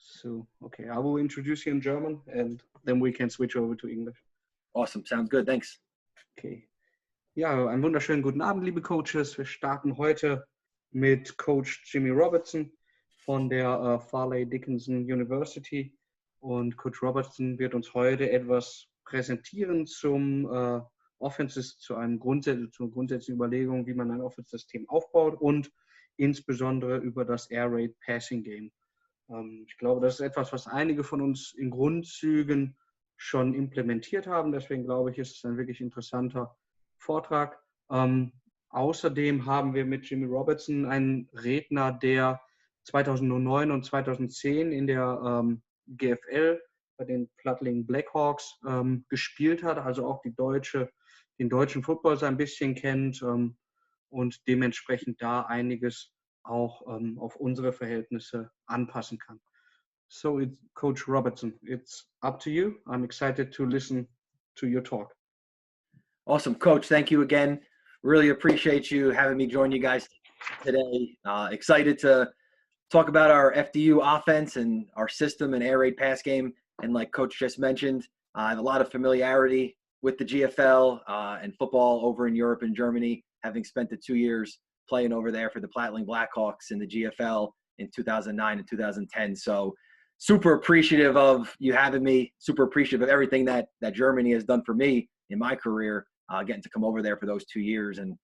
So, okay, I will introduce you in German and then we can switch over to English. Awesome. Sounds good. Thanks. Okay. Ja, einen wunderschönen guten Abend, liebe Coaches. Wir starten heute mit Coach Jimmy Robertson von der Farley Dickinson University. Und Coach Robertson wird uns heute etwas präsentieren zum Offenses, zur grundsätzlichen Überlegung, wie man ein Offense-System aufbaut und insbesondere über das Air Raid Passing Game. Ich glaube, das ist etwas, was einige von uns in Grundzügen schon implementiert haben. Deswegen glaube ich, ist es ein wirklich interessanter Vortrag. Außerdem haben wir mit Jimmy Robertson einen Redner, der 2009 und 2010 in der GFL bei den Plattling Blackhawks gespielt hat, also auch den deutschen Football so ein bisschen kennt und dementsprechend da einiges auch auf unsere Verhältnisse anpassen kann. So, Coach Robertson, it's up to you. I'm excited to listen to your talk. Awesome, Coach. Thank you again. Really appreciate you having me join you guys today. Excited to talk about our FDU offense and our system and air raid pass game. And like Coach just mentioned, I have a lot of familiarity with the GFL and football over in Europe and Germany, having spent the 2 years playing over there for the Plattling Blackhawks in the GFL in 2009 and 2010. So super appreciative of you having me, super appreciative of everything that Germany has done for me in my career, getting to come over there for those 2 years and,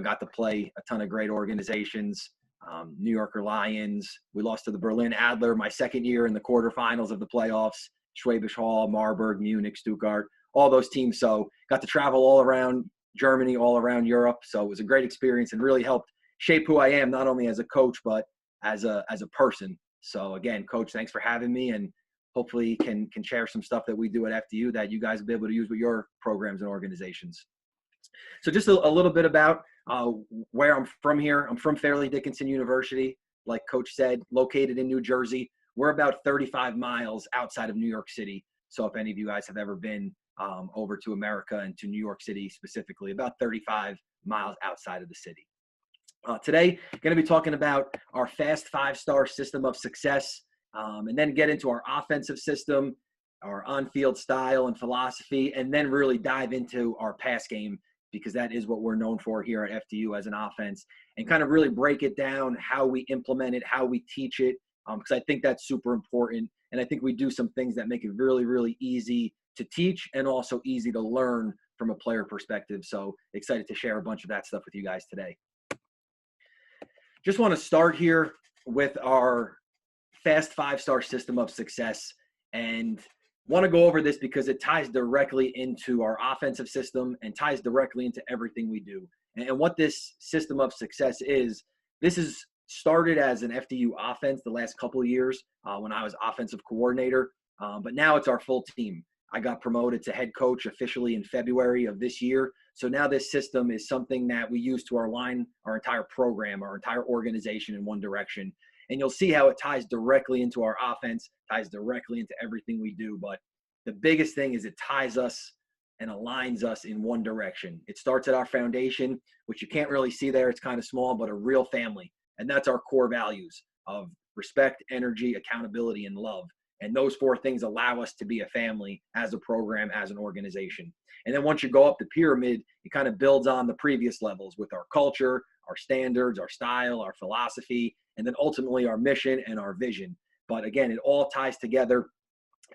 got to play a ton of great organizations, New Yorker Lions. We lost to the Berlin Adler my second year in the quarterfinals of the playoffs, Schwäbisch Hall, Marburg, Munich, Stuttgart, all those teams. So got to travel all around Germany, all around Europe. So it was a great experience and really helped shape who I am, not only as a coach, but as a person. So again, Coach, thanks for having me, and hopefully can share some stuff that we do at FDU that you guys will be able to use with your programs and organizations. So just a little bit about where I'm from here. I'm from Fairleigh Dickinson University, like Coach said, located in New Jersey. We're about 35 miles outside of New York City. So if any of you guys have ever been over to America and to New York City specifically, about 35 miles outside of the city. Today, going to be talking about our fast 5-star system of success, and then get into our offensive system, our on-field style and philosophy, and then really dive into our pass game, because that is what we're known for here at FDU as an offense, and kind of really break it down, how we implement it, how we teach it, because I think that's super important. And I think we do some things that make it really, really easy to teach and also easy to learn from a player perspective. So excited to share a bunch of that stuff with you guys today. Just want to start here with our fast 5-star system of success, and want to go over this because it ties directly into our offensive system and ties directly into everything we do. And what this system of success is, this is started as an FDU offense the last couple of years when I was offensive coordinator, but now it's our full team. I got promoted to head coach officially in February of this year. So now this system is something that we use to align our entire program, our entire organization in one direction. And you'll see how it ties directly into our offense, ties directly into everything we do. But the biggest thing is it ties us and aligns us in one direction. It starts at our foundation, which you can't really see there. It's kind of small, but a real family. And that's our core values of respect, energy, accountability, and love. And those 4 things allow us to be a family as a program, as an organization. And then once you go up the pyramid, it kind of builds on the previous levels with our culture, our standards, our style, our philosophy, and then ultimately our mission and our vision. But again, it all ties together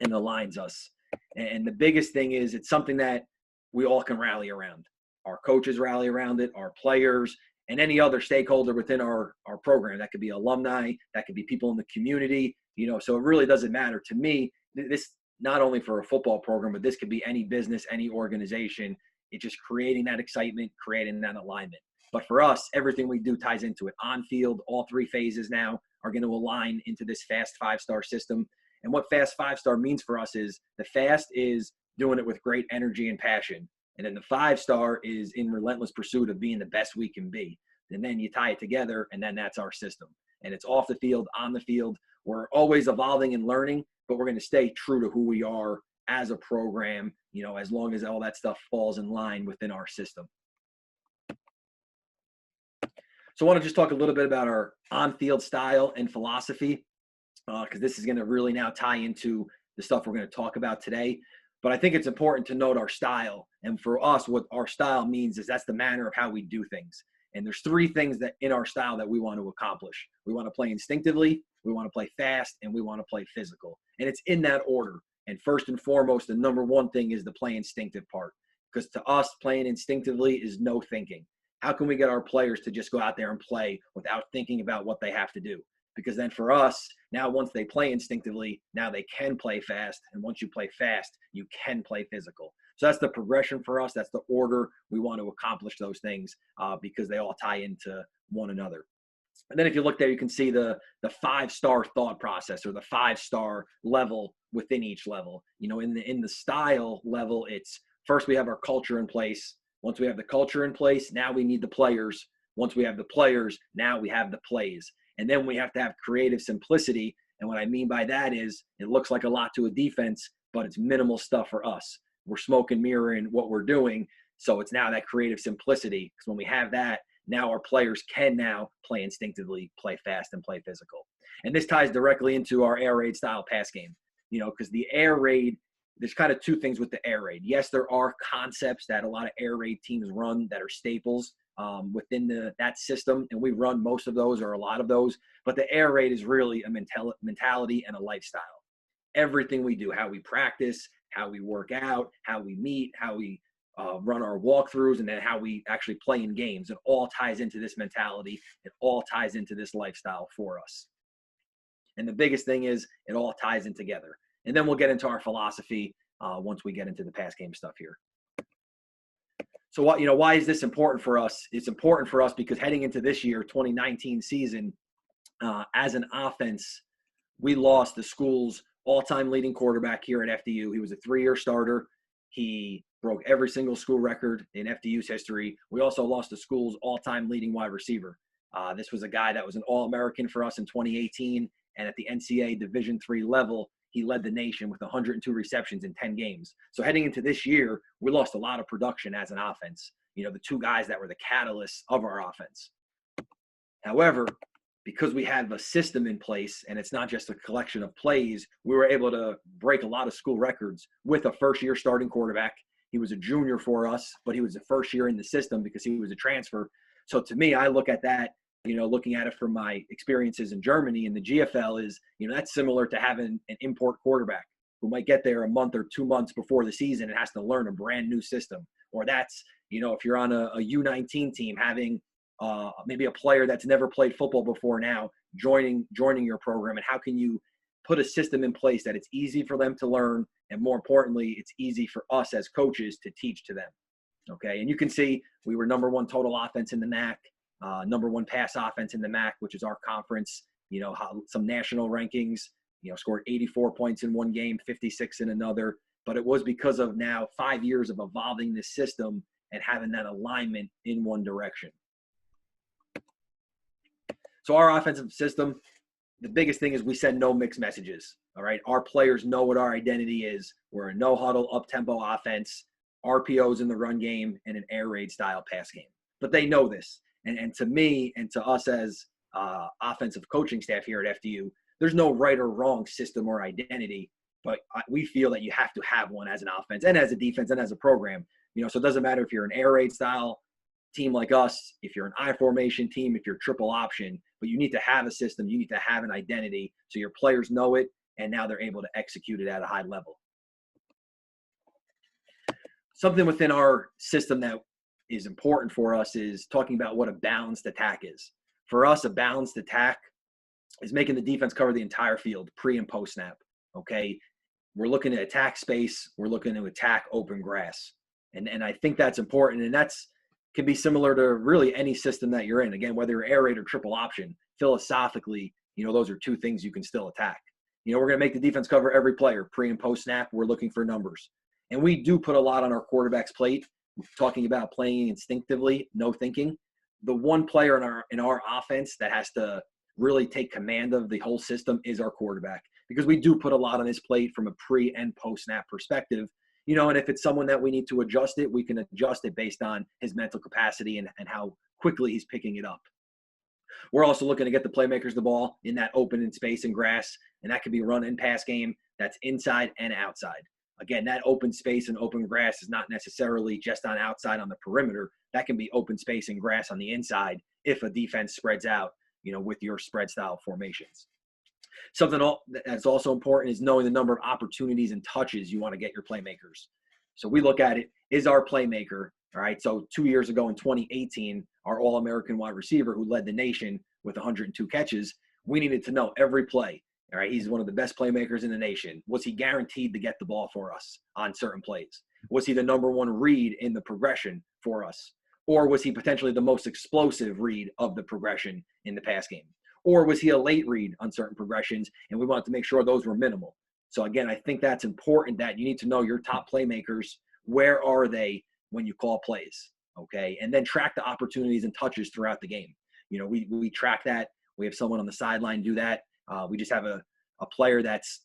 and aligns us. And the biggest thing is it's something that we all can rally around. Our coaches rally around it, our players, and any other stakeholder within our program. That could be alumni, that could be people in the community, so it really doesn't matter. To me, this, not only for a football program, but this could be any business, any organization. It's just creating that excitement, creating that alignment. But for us, everything we do ties into it. On field, all 3 phases now are going to align into this fast 5-star system. And what fast 5-star means for us is the fast is doing it with great energy and passion. And then the 5-star is in relentless pursuit of being the best we can be. And then you tie it together, and then that's our system. And it's off the field, on the field. We're always evolving and learning, but we're going to stay true to who we are as a program, as long as all that stuff falls in line within our system. So I want to just talk a little bit about our on-field style and philosophy. because this is going to really now tie into the stuff we're going to talk about today. But I think it's important to note our style. And for us, what our style means is that's the manner of how we do things. And there's three things that in our style that we want to accomplish. We want to play instinctively, we want to play fast, and we want to play physical. And it's in that order. And first and foremost, the number one thing is the play instinctive part. Because to us, playing instinctively is no thinking. How can we get our players to just go out there and play without thinking about what they have to do? Because then for us, now once they play instinctively, now they can play fast. And once you play fast, you can play physical. So that's the progression for us. That's the order we want to accomplish those things because they all tie into one another. And then if you look there, you can see the 5-star thought process or the 5-star level within each level. You know, in the style level, it's first we have our culture in place. Once we have the culture in place, now we need the players. Once we have the players, now we have the plays. And then we have to have creative simplicity. And what I mean by that is it looks like a lot to a defense, but it's minimal stuff for us. We're smoke and mirroring what we're doing. So it's now that creative simplicity. Because when we have that, now our players can now play instinctively, play fast, and play physical. And this ties directly into our air raid style pass game. You know, because the air raid, there's kind of two things with the air raid. Yes, there are concepts that a lot of air raid teams run that are staples within that system, and we run most of those or a lot of those. But the air raid is really a mentality and a lifestyle. Everything we do, how we practice, how we work out, how we meet, how we run our walkthroughs, and then how we actually play in games. It all ties into this mentality. It all ties into this lifestyle for us. And the biggest thing is it all ties in together. And then we'll get into our philosophy once we get into the pass game stuff here. So why is this important for us? It's important for us because heading into this year, 2019 season, as an offense, we lost the school's all-time leading quarterback here at FDU. He was a 3-year starter. He broke every single school record in FDU's history. We also lost the school's all-time leading wide receiver. This was a guy that was an All-American for us in 2018, and at the NCAA Division III level, he led the nation with 102 receptions in 10 games. So heading into this year, we lost a lot of production as an offense. You know, the two guys that were the catalysts of our offense. However, because we have a system in place and it's not just a collection of plays, we were able to break a lot of school records with a first-year starting quarterback. He was a junior for us, but he was the first year in the system because he was a transfer. So to me, I look at that, you know, looking at it from my experiences in Germany and the GFL is, you know, that's similar to having an import quarterback who might get there a month or 2 months before the season and has to learn a brand new system. Or that's, you know, if you're on a U19 team, having maybe a player that's never played football before now joining your program, and how can you put a system in place that it's easy for them to learn, and more importantly, it's easy for us as coaches to teach to them. Okay, and you can see we were number 1 total offense in the MAC, number 1 pass offense in the MAC, which is our conference. You know, some national rankings, you know, scored 84 points in one game, 56 in another. But it was because of now 5 years of evolving this system and having that alignment in one direction. So our offensive system, the biggest thing is we send no mixed messages. All right. Our players know what our identity is. We're a no huddle, up tempo offense, RPOs in the run game, and an air raid style pass game. But they know this. And to me and to us as offensive coaching staff here at FDU, there's no right or wrong system or identity, but we feel that you have to have one as an offense and as a defense and as a program. You know, so it doesn't matter if you're an air raid style team like us, if you're an I formation team, if you're triple option, but you need to have a system, you need to have an identity so your players know it, and now they're able to execute it at a high level. Something within our system that is important for us is talking about what a balanced attack is. For us, a balanced attack is making the defense cover the entire field, pre and post snap. Okay, we're looking to attack space, we're looking to attack open grass, and I think that's important, and that's can be similar to really any system that you're in. Again, whether you're air raid or triple option, philosophically, you know, those are two things you can still attack. You know, we're going to make the defense cover every player, pre and post snap. We're looking for numbers, and we do put a lot on our quarterback's plate. Talking about playing instinctively, no thinking. The one player in our offense that has to really take command of the whole system is our quarterback, because we do put a lot on his plate from a pre and post snap perspective. You know, and if it's someone that we need to adjust it, we can adjust it based on his mental capacity and how quickly he's picking it up. We're also looking to get the playmakers the ball in that open and space and grass. and that could be run and pass game that's inside and outside. Again, that open space and open grass is not necessarily just on outside on the perimeter. That can be open space and grass on the inside if a defense spreads out, with your spread style formations. Something that's also important is knowing the number of opportunities and touches you want to get your playmakers. So we look at it, is our playmaker, all right? So 2 years ago in 2018, our All-American wide receiver who led the nation with 102 catches, we needed to know every play. All right, he's one of the best playmakers in the nation. Was he guaranteed to get the ball for us on certain plays? Was he the number one read in the progression for us? Or was he potentially the most explosive read of the progression in the pass game? Or was he a late read on certain progressions, and we wanted to make sure those were minimal? So again, I think that's important, that you need to know your top playmakers. Where are they when you call plays, okay? And then track the opportunities and touches throughout the game. We track that. We have someone on the sideline do that. We just have a player that's,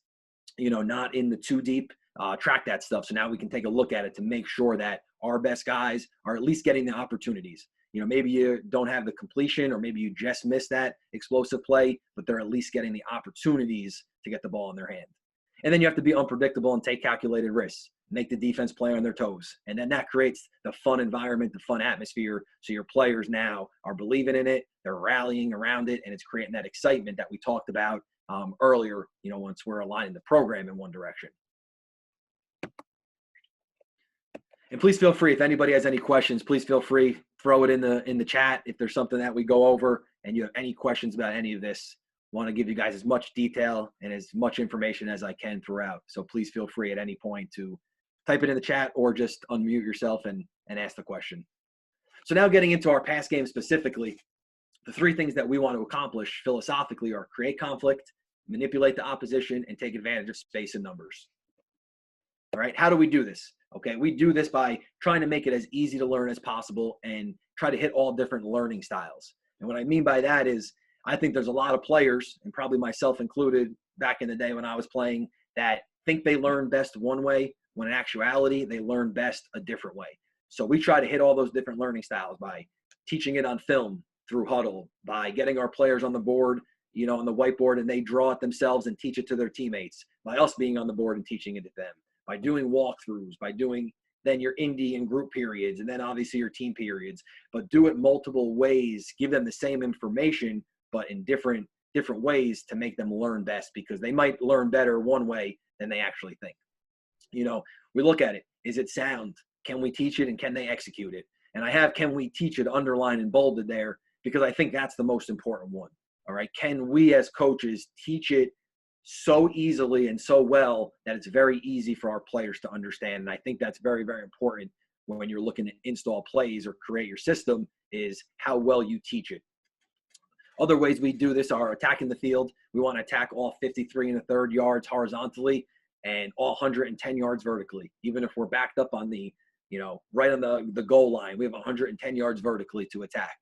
not in the too deep, track that stuff. So now we can take a look at it to make sure that our best guys are at least getting the opportunities. Maybe you don't have the completion, or maybe you just missed that explosive play, but they're at least getting the opportunities to get the ball in their hand. And then you have to be unpredictable and take calculated risks, make the defense play on their toes. And then that creates the fun environment, the fun atmosphere. So your players now are believing in it, they're rallying around it, and it's creating that excitement that we talked about earlier, once we're aligning the program in one direction. And please feel free, if anybody has any questions, please feel free, throw it in the chat if there's something that we go over and you have any questions about any of this. Want to give you guys as much detail and as much information as I can throughout. So please feel free at any point to type it in the chat or just unmute yourself and ask the question. So now getting into our pass game specifically, the three things that we want to accomplish philosophically are create conflict, manipulate the opposition, and take advantage of space and numbers. All right, how do we do this? Okay, we do this by trying to make it as easy to learn as possible and try to hit all different learning styles. And what I mean by that is, I think there's a lot of players, and probably myself included back in the day when I was playing, that think they learn best one way, when in actuality, they learn best a different way. So we try to hit all those different learning styles by teaching it on film through huddle, by getting our players on the board, on the whiteboard, and they draw it themselves and teach it to their teammates, by us being on the board and teaching it to them, by doing walkthroughs, by doing then your indie and group periods, and then obviously your team periods, but do it multiple ways, give them the same information, but in different ways to make them learn best, because they might learn better one way than they actually think. We look at it. Is it sound? Can we teach it, and can they execute it? And I have can we teach it underlined and bolded there, because I think that's the most important one. All right. Can we as coaches teach it so easily and so well that it's very easy for our players to understand? And I think that's very, very important when you're looking to install plays or create your system, is how well you teach it. Other ways we do this are attacking the field. We want to attack all 53 1/3 yards horizontally and all 110 yards vertically. Even if we're backed up on the, right on the goal line, we have 110 yards vertically to attack.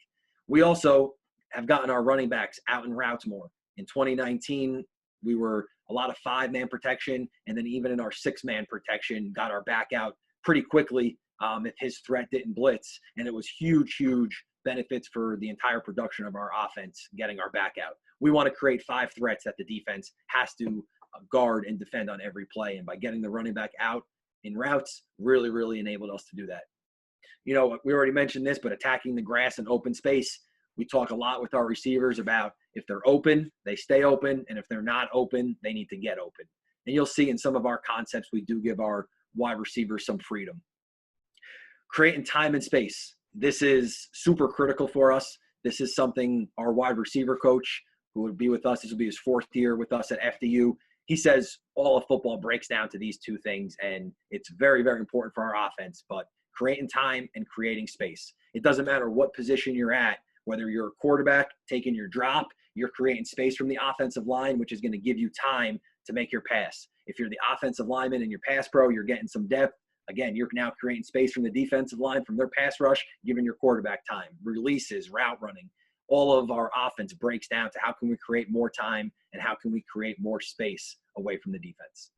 We also have gotten our running backs out in routes more. In 2019, we were a lot of 5-man protection, and then even in our 6-man protection, got our back out pretty quickly if his threat didn't blitz. And it was huge benefits for the entire production of our offense, getting our back out. We want to create 5 threats that the defense has to guard and defend on every play. And by getting the running back out in routes, really enabled us to do that. We already mentioned this, but attacking the grass and open space, we talk a lot with our receivers about if they're open, they stay open. And if they're not open, they need to get open. And you'll see in some of our concepts, we do give our wide receivers some freedom. Creating time and space. This is super critical for us. This is something our wide receiver coach, who would be with us, this will be his 4th year with us at FDU, he says all of football breaks down to these 2 things, and it's very, very important for our offense, but creating time and creating space. It doesn't matter what position you're at, whether you're a quarterback taking your drop, you're creating space from the offensive line, which is going to give you time to make your pass. If you're the offensive lineman and your pass pro, you're getting some depth. Again, you're now creating space from the defensive line, from their pass rush, giving your quarterback time, releases, route running. All of our offense breaks down to how can we create more time and how can we create more space away from the defense.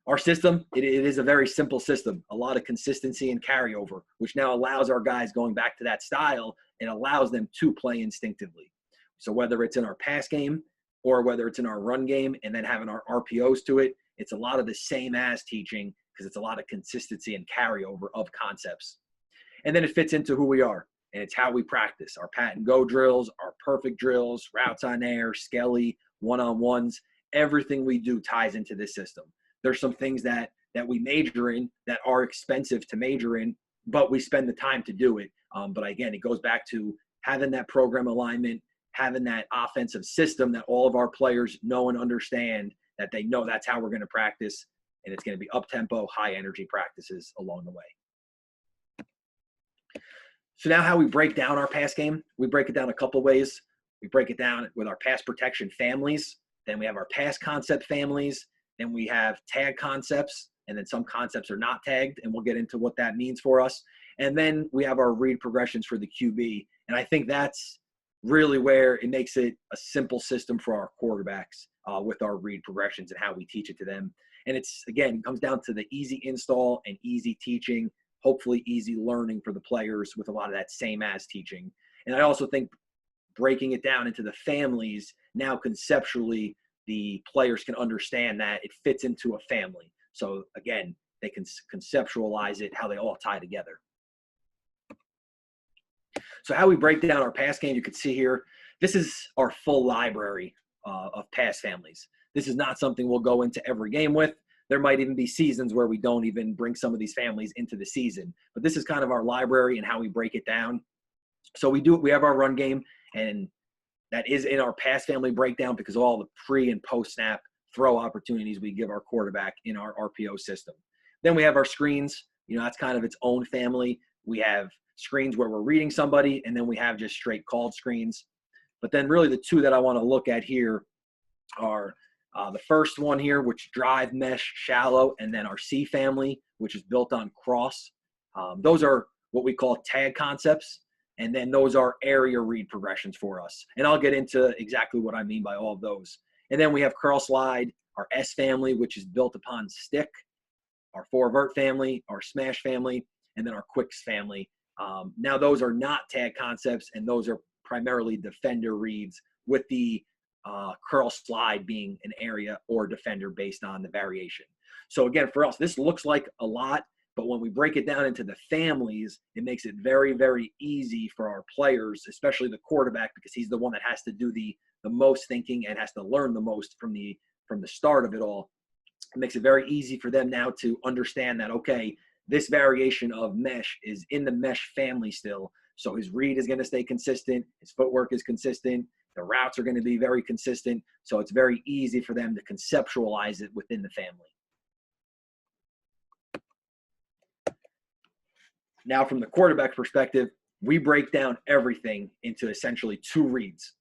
Our system, it is a very simple system, a lot of consistency and carryover, which now allows our guys going back to that style and allows them to play instinctively. So whether it's in our pass game or whether it's in our run game and then having our RPOs to it, it's a lot of the same as teaching because it's a lot of consistency and carryover of concepts. And then it fits into who we are, and it's how we practice. Our pat and go drills, our perfect drills, routes on air, skelly, one-on-ones, everything we do ties into this system. There's some things that we major in that are expensive to major in, but we spend the time to do it. But again, it goes back to having that program alignment, having that offensive system that all of our players know and understand, that they know that's how we're going to practice, and it's going to be up-tempo, high-energy practices along the way. So now how we break down our pass game, we break it down a couple ways. We break it down with our pass protection families. Then we have our pass concept families. Then we have tag concepts, and then some concepts are not tagged, and we'll get into what that means for us. And then we have our read progressions for the QB. And I think that's really where it makes it a simple system for our quarterbacks with our read progressions and how we teach it to them. And it's, again, comes down to the easy install and easy teaching, hopefully easy learning for the players with a lot of that same as teaching. And I also think breaking it down into the families, now conceptually, the players can understand that it fits into a family. So again, they can conceptualize it, how they all tie together. So how we break down our pass game, you can see here, this is our full library of pass families. This is not something we'll go into every game with. There might even be seasons where we don't even bring some of these families into the season. But this is kind of our library and how we break it down. So we have our run game, and that is in our pass family breakdown because of all the pre and post snap throw opportunities we give our quarterback in our RPO system. Then we have our screens. That's kind of its own family. We have screens where we're reading somebody, and then we have just straight called screens. But then really the two that I want to look at here are the first one here, which drive, mesh, shallow, and then our C family, which is built on cross. Those are what we call tag concepts. And then those are area read progressions for us. And I'll get into exactly what I mean by all of those. And then we have curl slide, our S family, which is built upon stick, our four vert family, our smash family, and then our quicks family. Now those are not tag concepts, and those are primarily defender reads, with the curl slide being an area or defender based on the variation. So again, for us, this looks like a lot, but when we break it down into the families, it makes it very, very easy for our players, especially the quarterback, because he's the one that has to do the most thinking and has to learn the most from the start of it all. It makes it very easy for them now to understand that, okay, this variation of mesh is in the mesh family still. So his read is going to stay consistent. His footwork is consistent. The routes are going to be very consistent. So it's very easy for them to conceptualize it within the family. Now, from the quarterback perspective, we break down everything into essentially two reads.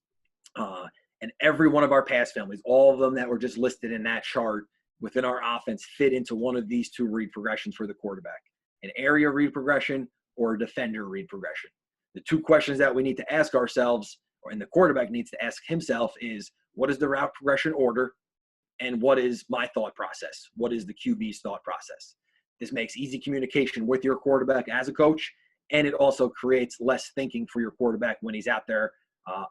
And every one of our pass families, all of them that were just listed in that chart within our offense, fit into one of these two read progressions for the quarterback: an area read progression or a defender read progression. The two questions that we need to ask ourselves, and the quarterback needs to ask himself, is what is the route progression order, and what is my thought process? What is the QB's thought process? This makes easy communication with your quarterback as a coach, and it also creates less thinking for your quarterback when he's out there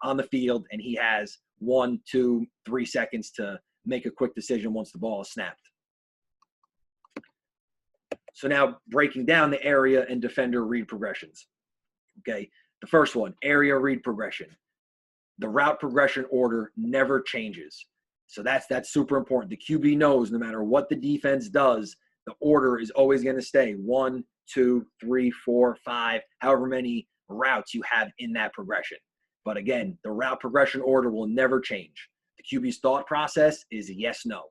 on the field and he has 1, 2, 3 seconds to make a quick decision once the ball is snapped. So now breaking down the area and defender read progressions. Okay, the first one, area read progression. The route progression order never changes. So that's super important. The QB knows no matter what the defense does, the order is always going to stay 1, 2, 3, 4, 5, however many routes you have in that progression. But again, the route progression order will never change. The QB's thought process is yes, no.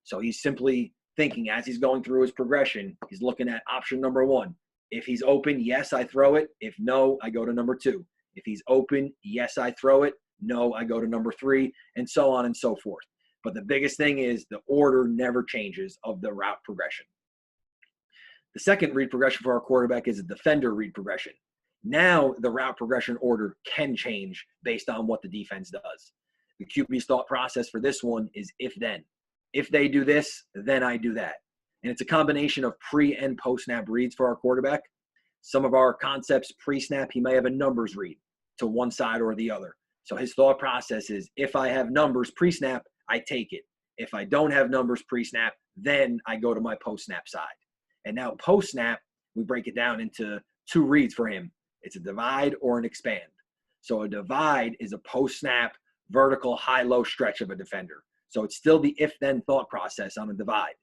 So he's simply thinking as he's going through his progression, he's looking at option number 1. If he's open, yes, I throw it. If no, I go to number 2. If he's open, yes, I throw it. No, I go to number 3, and so on and so forth. But the biggest thing is the order never changes of the route progression. The second read progression for our quarterback is a defender read progression. Now the route progression order can change based on what the defense does. The QB's thought process for this one is if-then. If they do this, then I do that. And it's a combination of pre and post-snap reads for our quarterback. Some of our concepts pre-snap, he may have a numbers read to one side or the other. So his thought process is, if I have numbers pre-snap, I take it. If I don't have numbers pre-snap, then I go to my post-snap side. And now post-snap, we break it down into 2 reads for him. It's a divide or an expand. So a divide is a post-snap vertical high-low stretch of a defender. So it's still the if-then thought process on a divide.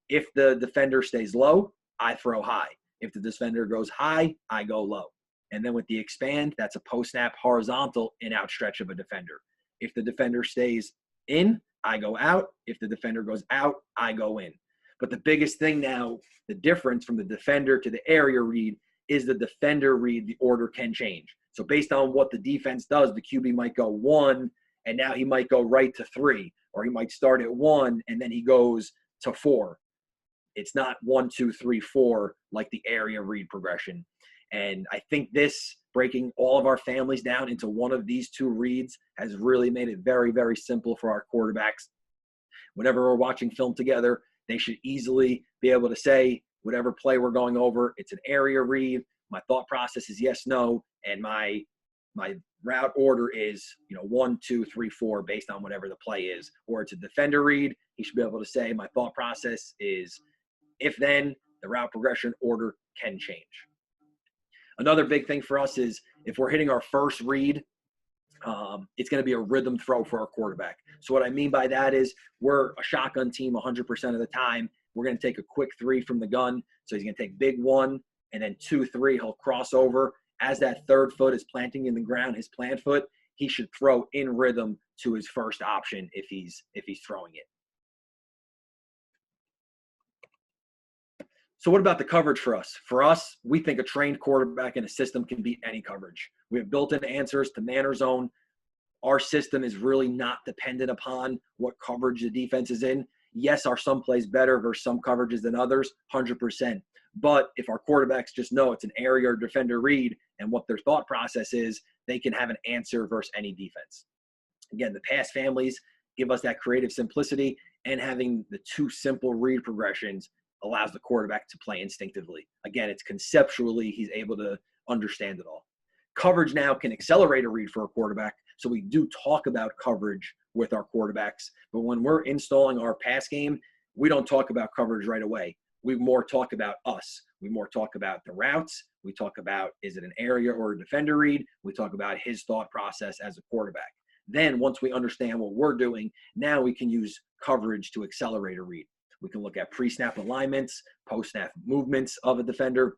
If the defender stays low, I throw high. If the defender goes high, I go low. And then with the expand, that's a post-snap horizontal in-out stretch of a defender. If the defender stays in, I go out. If the defender goes out, I go in. But the biggest thing now, the difference from the defender to the area read, is the defender read, the order can change. So based on what the defense does, the QB might go 1, and now he might go right to 3, or he might start at 1, and then he goes to 4. It's not 1, 2, 3, 4 like the area read progression. And I think this, breaking all of our families down into one of these 2 reads, has really made it very, very simple for our quarterbacks. Whenever we're watching film together, they should easily be able to say, whatever play we're going over, it's an area read. My thought process is yes, no, and my route order is 1, 2, 3, 4 based on whatever the play is. Or it's a defender read. He should be able to say, my thought process is if then, the route progression order can change. Another big thing for us is if we're hitting our first read, it's going to be a rhythm throw for our quarterback. So what I mean by that is we're a shotgun team 100% of the time. We're going to take a quick 3 from the gun. So he's going to take big 1 and then 2, 3. He'll cross over. As that third foot is planting in the ground, his plant foot, he should throw in rhythm to his first option if he's throwing it. So what about the coverage for us? For us, we think a trained quarterback in a system can beat any coverage. We have built-in answers to man or zone. Our system is really not dependent upon what coverage the defense is in. Yes, are some plays better versus some coverages than others? 100%. But if our quarterbacks just know it's an area or defender read and what their thought process is, they can have an answer versus any defense. Again, the pass families give us that creative simplicity, and having the 2 simple read progressions allows the quarterback to play instinctively. Again, it's conceptually he's able to understand it all. Coverage now can accelerate a read for a quarterback, so we do talk about coverage with our quarterbacks. But when we're installing our pass game, we don't talk about coverage right away. We more talk about us. We more talk about the routes. We talk about, is it an area or a defender read? We talk about his thought process as a quarterback. Then once we understand what we're doing, now we can use coverage to accelerate a read. We can look at pre-snap alignments, post-snap movements of a defender,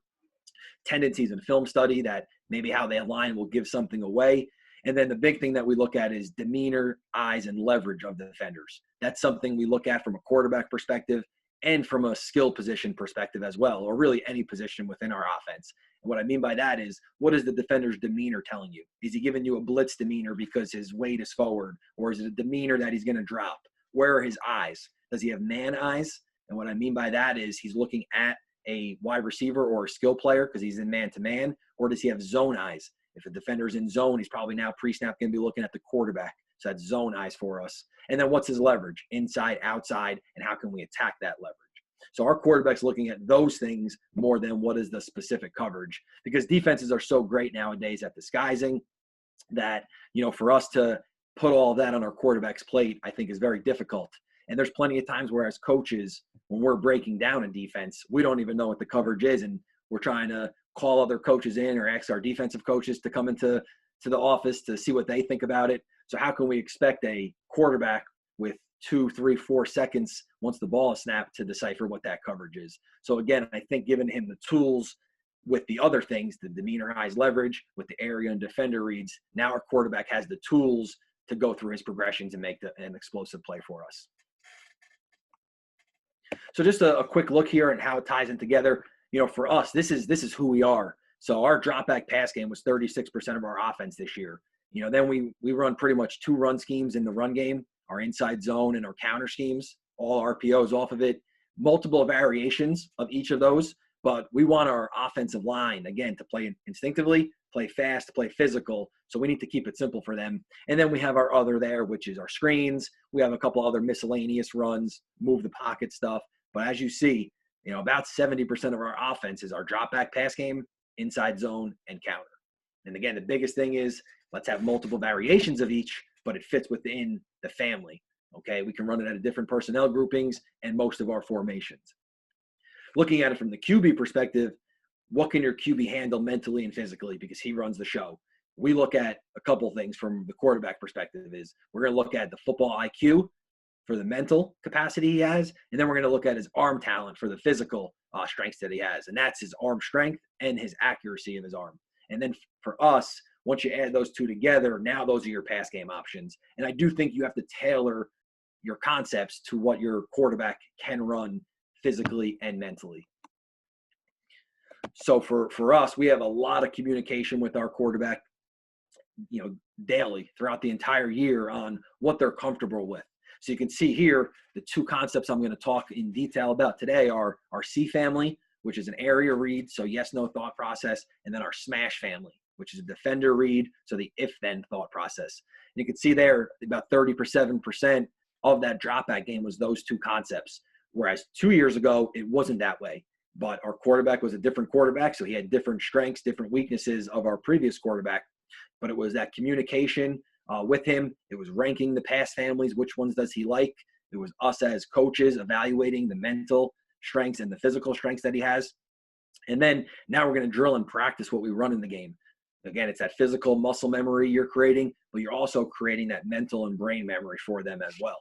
tendencies in film study that maybe how they align will give something away. And then the big thing that we look at is demeanor, eyes, and leverage of the defenders. That's something we look at from a quarterback perspective and from a skill position perspective as well, or really any position within our offense. And what I mean by that is, what is the defender's demeanor telling you? Is he giving you a blitz demeanor because his weight is forward? Or is it a demeanor that he's going to drop? Where are his eyes? Does he have man eyes? And what I mean by that is he's looking at a wide receiver or a skill player because he's in man-to-man, or does he have zone eyes? If a defender's in zone, he's probably now pre-snap going to be looking at the quarterback. So that's zone eyes for us. And then what's his leverage? Inside, outside, and how can we attack that leverage? So our quarterback's looking at those things more than what is the specific coverage, because defenses are so great nowadays at disguising that, for us to put all that on our quarterback's plate, I think is very difficult. And there's plenty of times where as coaches, when we're breaking down a defense, we don't even know what the coverage is. And we're trying to call other coaches in or ask our defensive coaches to come into the office to see what they think about it. So how can we expect a quarterback with 2, 3, 4 seconds once the ball is snapped to decipher what that coverage is? So again, I think giving him the tools with the other things, the demeanor, eyes, leverage, with the area and defender reads, now our quarterback has the tools to go through his progressions and make an explosive play for us. So just a quick look here and how it ties in together. For us, this is who we are. So our drop back pass game was 36% of our offense this year. Then we run pretty much 2 run schemes in the run game, our inside zone and our counter schemes, all RPOs off of it, multiple variations of each of those. But we want our offensive line, again, to play instinctively, play fast, play physical. So we need to keep it simple for them. And then we have our other there, which is our screens. We have a couple other miscellaneous runs, move the pocket stuff. But as you see, about 70% of our offense is our drop back pass game, inside zone, and counter. And again, the biggest thing is let's have multiple variations of each, but it fits within the family. Okay, we can run it at different personnel groupings and most of our formations. Looking at it from the QB perspective, what can your QB handle mentally and physically, because he runs the show? We look at a couple things from the quarterback perspective. Is we're going to look at the football IQ for the mental capacity he has, and then we're going to look at his arm talent for the physical strengths that he has, and that's his arm strength and his accuracy of his arm. And then for us, once you add those two together, now those are your pass game options. And I do think you have to tailor your concepts to what your quarterback can run physically and mentally. So for us, we have a lot of communication with our quarterback, daily throughout the entire year on what they're comfortable with. So you can see here, the two concepts I'm going to talk in detail about today are our C family, which is an area read, so yes, no thought process, and then our smash family, which is a defender read, so the if-then thought process. And you can see there about 37% of that dropback game was those two concepts, whereas 2 years ago, it wasn't that way. But our quarterback was a different quarterback, so he had different strengths, different weaknesses of our previous quarterback. But it was that communication with him. It was ranking the pass families, which ones does he like. It was us as coaches evaluating the mental strengths and the physical strengths that he has. And then now we're going to drill and practice what we run in the game. Again, it's that physical muscle memory you're creating, but you're also creating that mental and brain memory for them as well.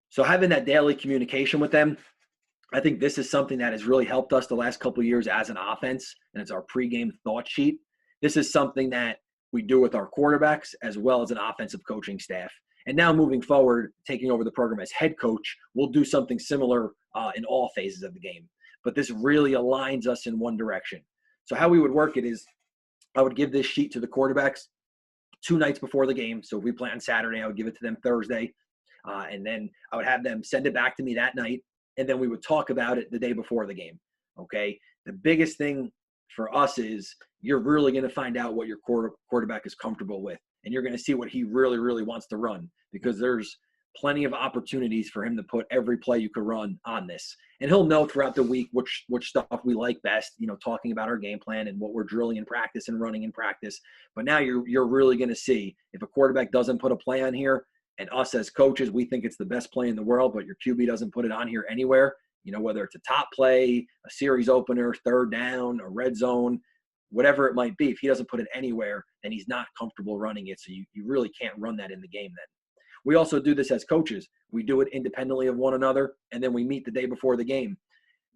So having that daily communication with them, I think this is something that has really helped us the last couple of years as an offense, and it's our pregame thought sheet. This is something that we do with our quarterbacks as well as an offensive coaching staff. And now moving forward, taking over the program as head coach, we'll do something similar in all phases of the game. But this really aligns us in one direction. So how we would work it is I would give this sheet to the quarterbacks 2 nights before the game. So if we play on Saturday, I would give it to them Thursday. And then I would have them send it back to me that night. And then we would talk about it the day before the game. Okay. The biggest thing for us is you're really going to find out what your quarterback is comfortable with. And you're going to see what he really, really wants to run, because there's plenty of opportunities for him to put every play you could run on this. And he'll know throughout the week which stuff we like best, talking about our game plan and what we're drilling in practice and running in practice. But now you're really going to see if a quarterback doesn't put a play on here, and us as coaches, we think it's the best play in the world, but your QB doesn't put it on here anywhere, whether it's a top play, a series opener, third down, a red zone, whatever it might be. If he doesn't put it anywhere, then he's not comfortable running it. So you really can't run that in the game then. We also do this as coaches. We do it independently of one another, and then we meet the day before the game.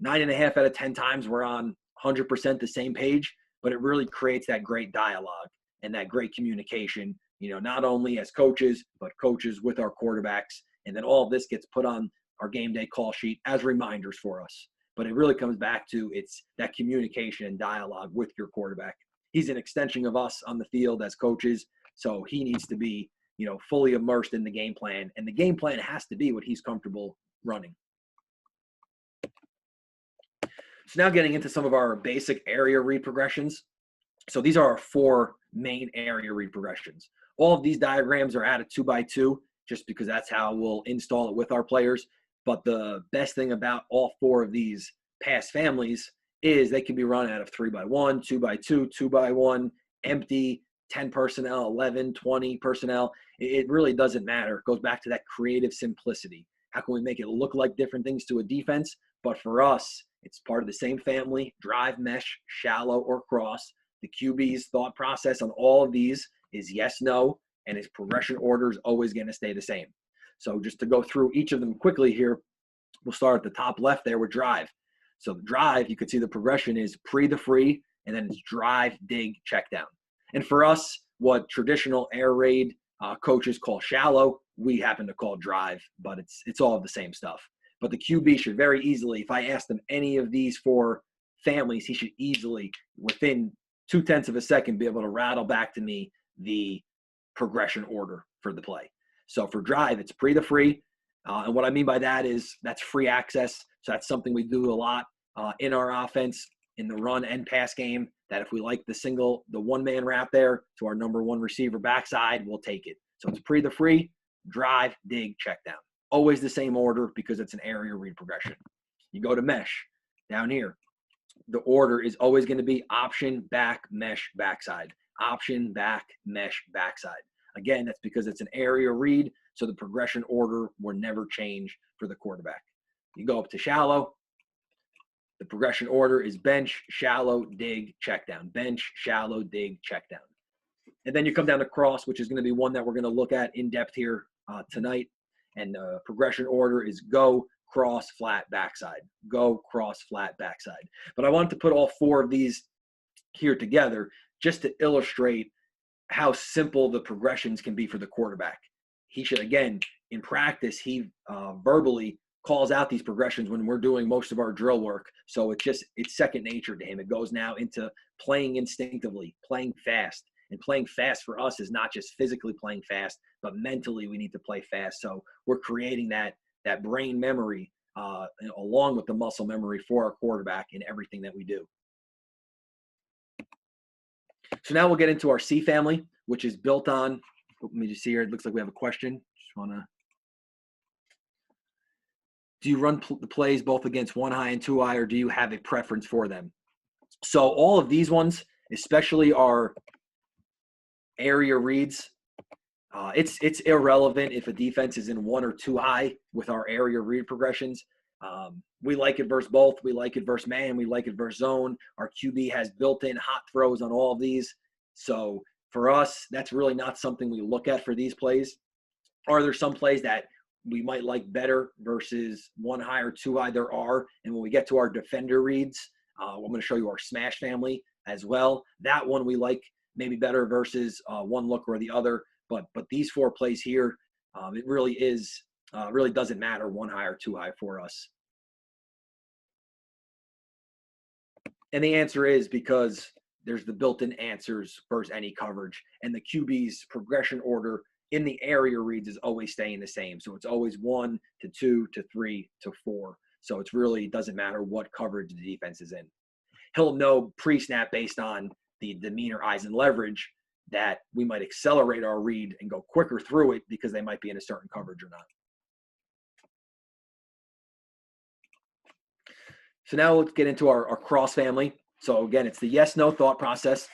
9.5 out of 10 times we're on 100% the same page, but it really creates that great dialogue and that great communication, not only as coaches, but coaches with our quarterbacks. And then all of this gets put on our game day call sheet as reminders for us. But it really comes back to it's that communication and dialogue with your quarterback. He's an extension of us on the field as coaches, so he needs to be, fully immersed in the game plan. And the game plan has to be what he's comfortable running. So now getting into some of our basic area read progressions. So these are our 4 main area read progressions. All of these diagrams are at a 2x2, just because that's how we'll install it with our players. But the best thing about all 4 of these pass families is they can be run out of 3x1, 2x2, 2x1, empty, 10 personnel, 11, 20 personnel. It really doesn't matter. It goes back to that creative simplicity. How can we make it look like different things to a defense? But for us, it's part of the same family: drive, mesh, shallow, or cross. The QB's thought process on all of these is yes, no, and his progression order is always going to stay the same. So just to go through each of them quickly here, we'll start at the top left there with drive. So the drive, you can see the progression is pre the free, and then it's drive, dig, check down. And for us, what traditional air raid coaches call shallow, we happen to call drive, but it's all the same stuff. But the QB should very easily, if I ask them any of these 4 families, he should easily, within 0.2 of a second, be able to rattle back to me the progression order for the play. So for drive, it's pre the free. And what I mean by that is that's free access. So that's something we do a lot in our offense, in the run and pass game, that if we like the one-man wrap there to our number 1 receiver backside, we'll take it. So it's pre the free, drive, dig, check down. Always the same order because it's an area read progression. You go to mesh down here. the order is always going to be option, back, mesh, backside. Option, back, mesh, backside. Again, that's because it's an area read, so the progression order will never change for the quarterback. You go up to shallow, the progression order is bench, shallow, dig, check down. Bench, shallow, dig, check down. And then you come down to cross, which is going to be one that we're going to look at in depth here tonight. And the progression order is go, cross, flat, backside. Go, cross, flat, backside. But I wanted to put all four of these here together just to illustrate how simple the progressions can be for the quarterback. He should, again, in practice, he verbally calls out these progressions when we're doing most of our drill work. So it's second nature to him. It goes now into playing instinctively, playing fast. And playing fast for us is not just physically playing fast, but mentally we need to play fast. So we're creating that brain memory along with the muscle memory for our quarterback in everything that we do. So now we'll get into our C family, which is built on, let me just see here. It looks like we have a question. Just want to, do you run the plays both against 1 high and 2 high, or do you have a preference for them? So all of these ones, especially our area reads, it's irrelevant if a defense is in 1 or 2 high with our area read progressions. We like it versus both. We like it versus man. We like it versus zone. Our QB has built-in hot throws on all of these. So for us, that's really not something we look at for these plays. Are there some plays that we might like better versus 1 high or 2 high? There are. And when we get to our defender reads, I'm going to show you our smash family as well. That one we like maybe better versus one look or the other. But these 4 plays here, it really is really doesn't matter 1 high or 2 high for us. And the answer is because there's the built-in answers versus any coverage, and the QB's progression order in the area reads is always staying the same. So it's always 1 to 2 to 3 to 4. So it's really doesn't matter what coverage the defense is in. He'll know pre-snap based on the demeanor, eyes, and leverage that we might accelerate our read and go quicker through it because they might be in a certain coverage or not. So now let's get into our cross family. So again, it's the yes-no thought process.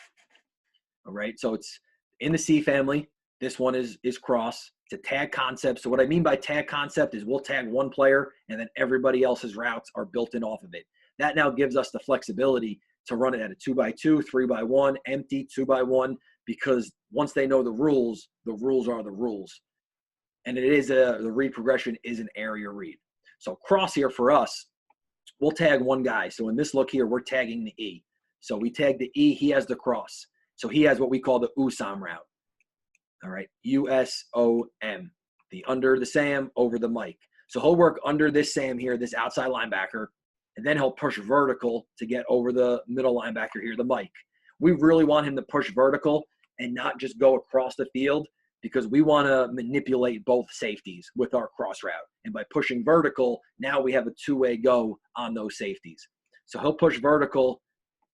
All right, so it's in the C family. This one is cross. It's a tag concept. So what I mean by tag concept is we'll tag one player and then everybody else's routes are built in off of it. That now gives us the flexibility to run it at a 2x2, 3x1, empty, 2x1, because once they know the rules are the rules. And it is the read progression is an area read. So cross here for us, we'll tag one guy. So in this look here, we're tagging the E. So we tag the E, he has the cross. So he has what we call the USOM route. All right, USOM, the under the Sam, over the Mike. So he'll work under this Sam here, this outside linebacker, and then he'll push vertical to get over the middle linebacker here, the Mike. We really want him to push vertical and not just go across the field because we want to manipulate both safeties with our cross route. And by pushing vertical, now we have a two-way go on those safeties. So he'll push vertical,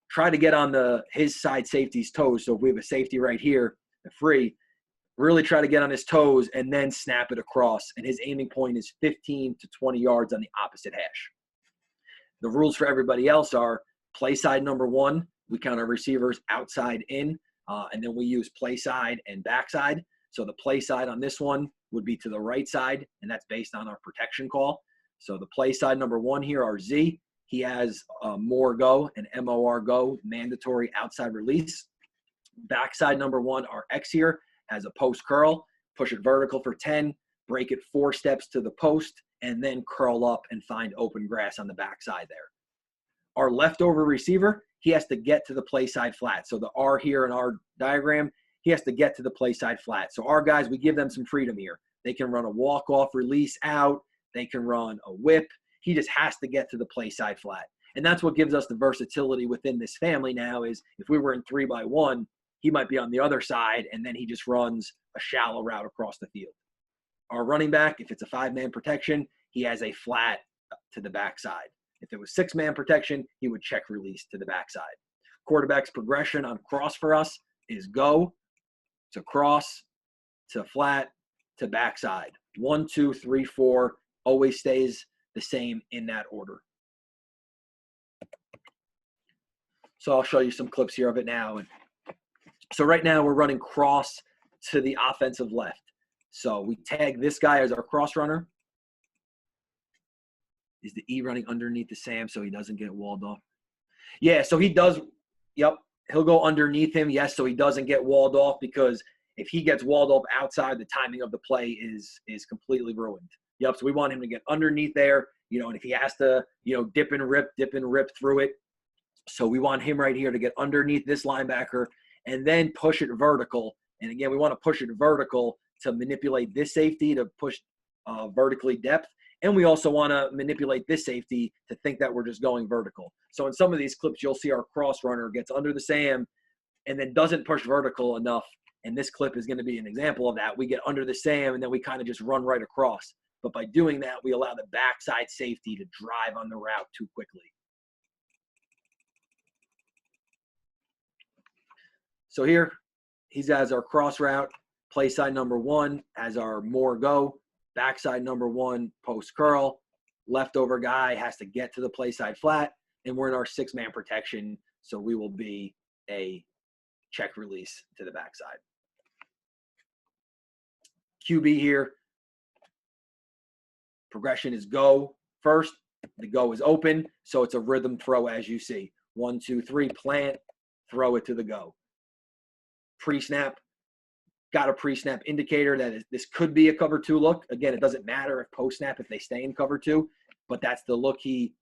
try to get on his side safety's toes. So if we have a safety right here, the free, really try to get on his toes and then snap it across. And his aiming point is 15 to 20 yards on the opposite hash. The rules for everybody else are play side number 1. We count our receivers outside in, and then we use play side and backside. So the play side on this one would be to the right side, and that's based on our protection call. So the play side number 1 here, our Z, he has more go and MOR go, mandatory outside release. Backside number 1, our X here, has a post curl, push it vertical for 10, break it 4 steps to the post, and then curl up and find open grass on the backside there. Our leftover receiver, he has to get to the play side flat. So the R here in our diagram, he has to get to the play side flat. So our guys, we give them some freedom here. They can run a walk-off release out. They can run a whip. He just has to get to the play side flat. And that's what gives us the versatility within this family now is if we were in 3x1, he might be on the other side, and then he just runs a shallow route across the field. Our running back, if it's a 5-man protection, he has a flat to the backside. If it was 6-man protection, he would check release to the backside. Quarterback's progression on cross for us is go to cross to flat to backside. 1, 2, 3, 4 always stays the same in that order. So I'll show you some clips here of it now. And so right now we're running cross to the offensive left. So we tag this guy as our cross runner. Is the E running underneath the Sam so he doesn't get walled off? Yeah, so he does. Yep, he'll go underneath him, yes, so he doesn't get walled off, because if he gets walled off outside, the timing of the play is completely ruined. Yep, so we want him to get underneath there, and if he has to, dip and rip through it. So we want him right here to get underneath this linebacker and then push it vertical. And again, we want to push it vertical to manipulate this safety to push vertically depth. And we also want to manipulate this safety to think that we're just going vertical. So in some of these clips, you'll see our cross runner gets under the Sam and then doesn't push vertical enough. And this clip is going to be an example of that. We get under the Sam and then we kind of just run right across. But by doing that, we allow the backside safety to drive on the route too quickly. So here, he's has our cross route, play side number 1 as our more go, backside number 1 post curl, leftover guy has to get to the play side flat, and we're in our 6-man protection, so we will be a check release to the backside. QB here, progression is go first, the go is open, so it's a rhythm throw as you see. 1, 2, 3, plant, throw it to the go. Pre-snap, got a pre-snap indicator that this could be a cover 2 look. Again, it doesn't matter if post-snap, if they stay in cover 2, but that's the look he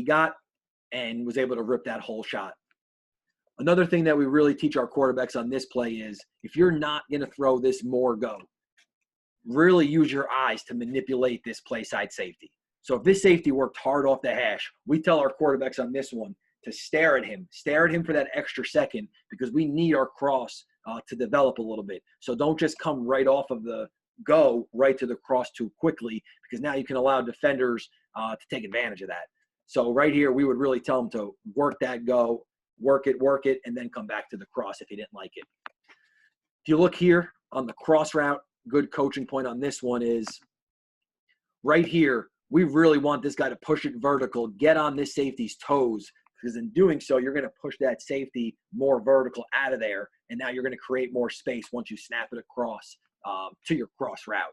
got and was able to rip that whole shot. Another thing that we really teach our quarterbacks on this play is if you're not going to throw this more go, really use your eyes to manipulate this play side safety. So if this safety worked hard off the hash, we tell our quarterbacks on this one to stare at him for that extra second, because we need our cross to develop a little bit. So don't just come right off of the go right to the cross too quickly, because now you can allow defenders to take advantage of that. So right here, we would really tell them to work that go, work it, and then come back to the cross if he didn't like it. If you look here on the cross route, good coaching point on this one is right here, we really want this guy to push it vertical, get on this safety's toes, because in doing so, you're going to push that safety more vertical out of there, and now you're going to create more space once you snap it across to your cross route.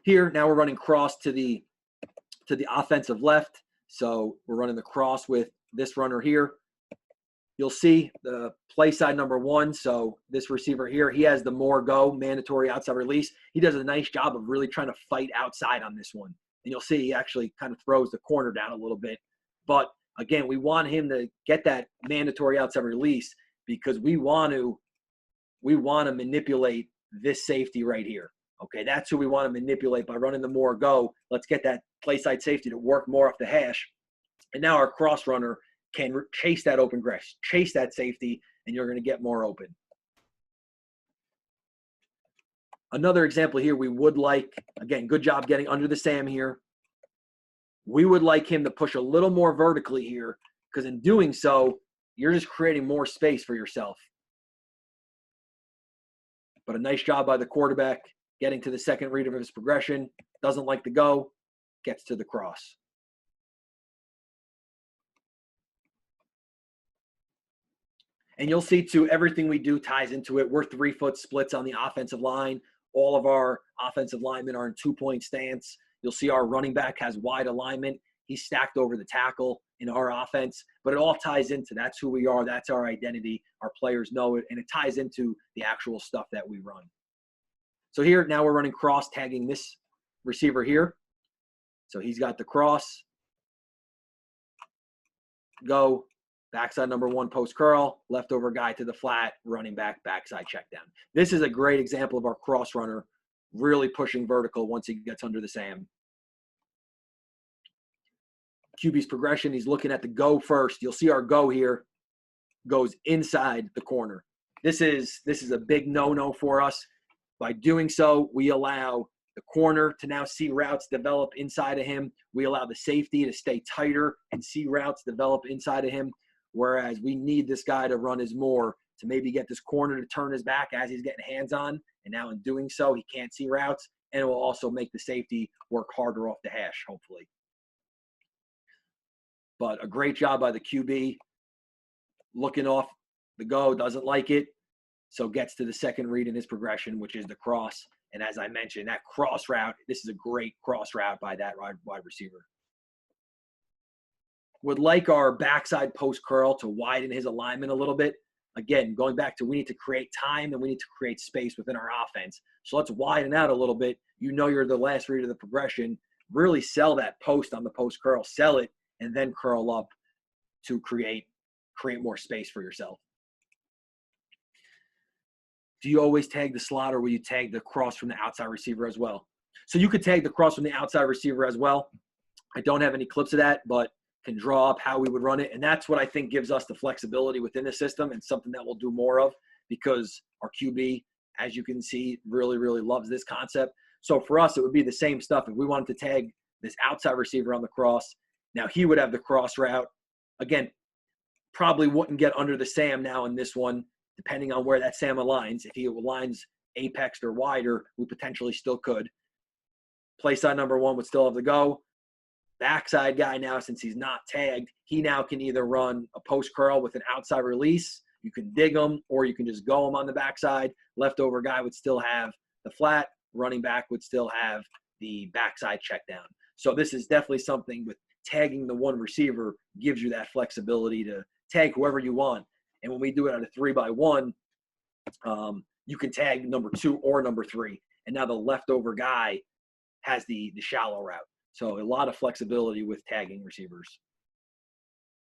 Here, now we're running cross to the offensive left, so we're running the cross with this runner here. You'll see the play side number 1. So this receiver here, he has the more go, mandatory outside release. He does a nice job of really trying to fight outside on this one. And you'll see he actually kind of throws the corner down a little bit. But again, we want him to get that mandatory outside release because we want to manipulate this safety right here. Okay, that's who we want to manipulate by running the more go. Let's get that play side safety to work more off the hash. And now our cross runner can chase that open grass, chase that safety, and you're going to get more open. Another example here, we would like, again, good job getting under the Sam here. We would like him to push a little more vertically here, because in doing so, you're just creating more space for yourself. But a nice job by the quarterback getting to the second read of his progression. Doesn't like the go, gets to the cross. And you'll see, too, everything we do ties into it. We're 3-foot splits on the offensive line. All of our offensive linemen are in 2-point stance. You'll see our running back has wide alignment. He's stacked over the tackle in our offense. But it all ties into that's who we are. That's our identity. Our players know it. And it ties into the actual stuff that we run. So here, now we're running cross, tagging this receiver here. So he's got the cross. Go. Backside number 1, post curl, leftover guy to the flat, running back, backside check down. This is a great example of our cross runner really pushing vertical once he gets under the Sam. QB's progression, he's looking at the go first. You'll see our go here goes inside the corner. This is a big no-no for us. By doing so, we allow the corner to now see routes develop inside of him. We allow the safety to stay tighter and see routes develop inside of him. Whereas we need this guy to run his more to maybe get this corner to turn his back as he's getting hands on. And now in doing so, he can't see routes. and it will also make the safety work harder off the hash, hopefully. But a great job by the QB, looking off the go, doesn't like it, so gets to the second read in his progression, which is the cross. And as I mentioned, that cross route, this is a great cross route by that wide receiver. Would like our backside post curl to widen his alignment a little bit. Again, going back to, we need to create time and we need to create space within our offense. So let's widen out a little bit. You know, you're the last read of the progression. Really sell that post on the post curl, sell it, and then curl up to create more space for yourself. Do you always tag the slot, or will you tag the cross from the outside receiver as well? So you could tag the cross from the outside receiver as well. I don't have any clips of that, but can draw up how we would run it. And that's what I think gives us the flexibility within the system, and something that we'll do more of, because our QB, as you can see, really, really loves this concept. So for us, it would be the same stuff. If we wanted to tag this outside receiver on the cross, now he would have the cross route. Again, probably wouldn't get under the SAM now in this one, depending on where that SAM aligns. If he aligns apex or wider, we potentially still could. Play side number one would still have to go. Backside guy now, since he's not tagged, he now can either run a post curl with an outside release. You can dig him, or you can just go him on the backside. Leftover guy would still have the flat. Running back would still have the backside check down. So this is definitely something with tagging the one receiver gives you that flexibility to tag whoever you want. And when we do it at a 3x1, you can tag number 2 or number 3. And now the leftover guy has the shallow route. So a lot of flexibility with tagging receivers.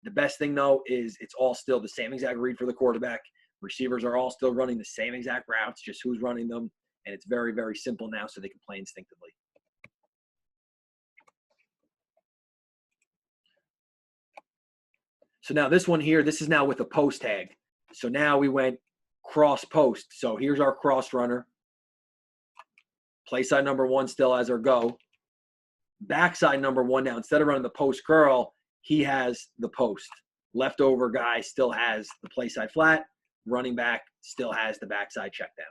The best thing, though, is it's all still the same exact read for the quarterback. Receivers are all still running the same exact routes, just who's running them. And it's very, very simple now, so they can play instinctively. So now this one here, this is now with a post tag. So now we went cross post. So here's our cross runner. Play side number 1 still has our go. Backside number 1 now, instead of running the post curl, he has the post. Leftover guy still has the play side flat. Running back still has the backside check down.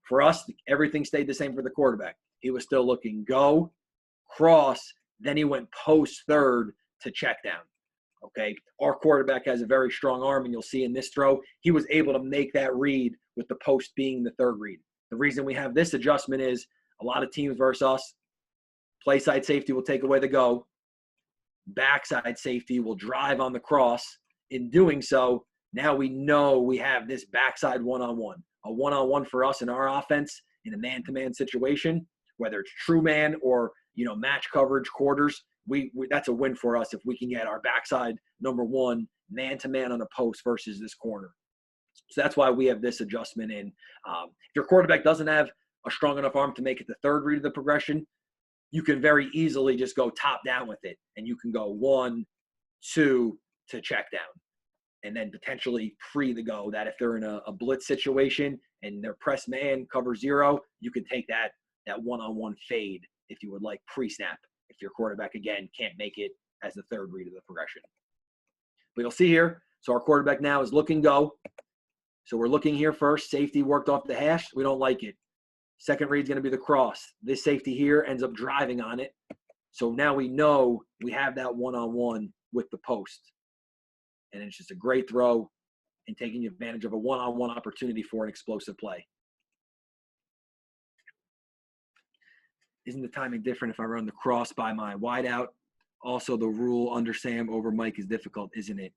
For us, everything stayed the same for the quarterback. He was still looking go, cross, then he went post third to check down. Okay, our quarterback has a very strong arm, and you'll see in this throw, he was able to make that read with the post being the third read. The reason we have this adjustment is a lot of teams versus us, play side safety will take away the go. Backside safety will drive on the cross. In doing so, now we know we have this backside one-on-one. A one-on-one for us in our offense in a man-to-man situation, whether it's true man or, match coverage quarters, we that's a win for us if we can get our backside number 1 man-to-man on a post versus this corner. So that's why we have this adjustment in. If your quarterback doesn't have a strong enough arm to make it the third read of the progression, you can very easily just go top down with it, and you can go 1, 2 to check down, and then potentially free the go. That if they're in a blitz situation and they're press man cover 0, you can take that one-on-one fade if you would like pre-snap, if your quarterback, again, can't make it as the third read of the progression. But you'll see here, so our quarterback now is looking go. So we're looking here first. Safety worked off the hash. We don't like it. Second read is going to be the cross. This safety here ends up driving on it. So now we know we have that one-on-one with the post. And it's just a great throw and taking advantage of a one-on-one opportunity for an explosive play. Isn't the timing different if I run the cross by my wideout? Also, the rule under Sam over Mike is difficult, isn't it?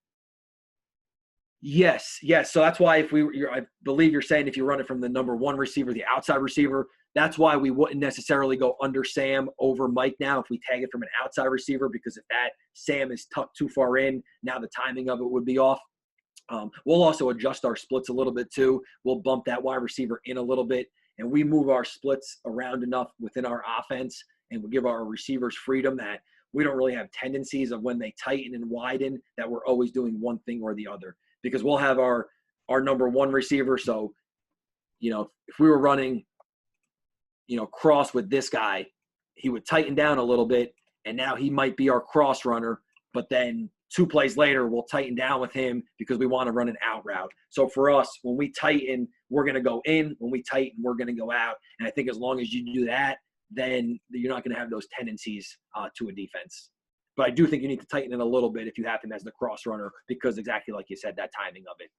Yes. So that's why I believe you're saying if you run it from the number 1 receiver, the outside receiver, that's why we wouldn't necessarily go under Sam over Mike now if we tag it from an outside receiver, because if that Sam is tucked too far in, now the timing of it would be off. We'll also adjust our splits a little bit too. We'll bump that wide receiver in a little bit, and we move our splits around enough within our offense, and we give our receivers freedom that we don't really have tendencies of when they tighten and widen that we're always doing one thing or the other. Because we'll have our number 1 receiver. So, if we were running, cross with this guy, he would tighten down a little bit, and now he might be our cross runner. But then 2 plays later, we'll tighten down with him because we want to run an out route. So for us, when we tighten, we're going to go in. When we tighten, we're going to go out. And I think as long as you do that, then you're not going to have those tendencies to a defense. But I do think you need to tighten it a little bit if you have him as the cross runner, because exactly like you said, that timing of it.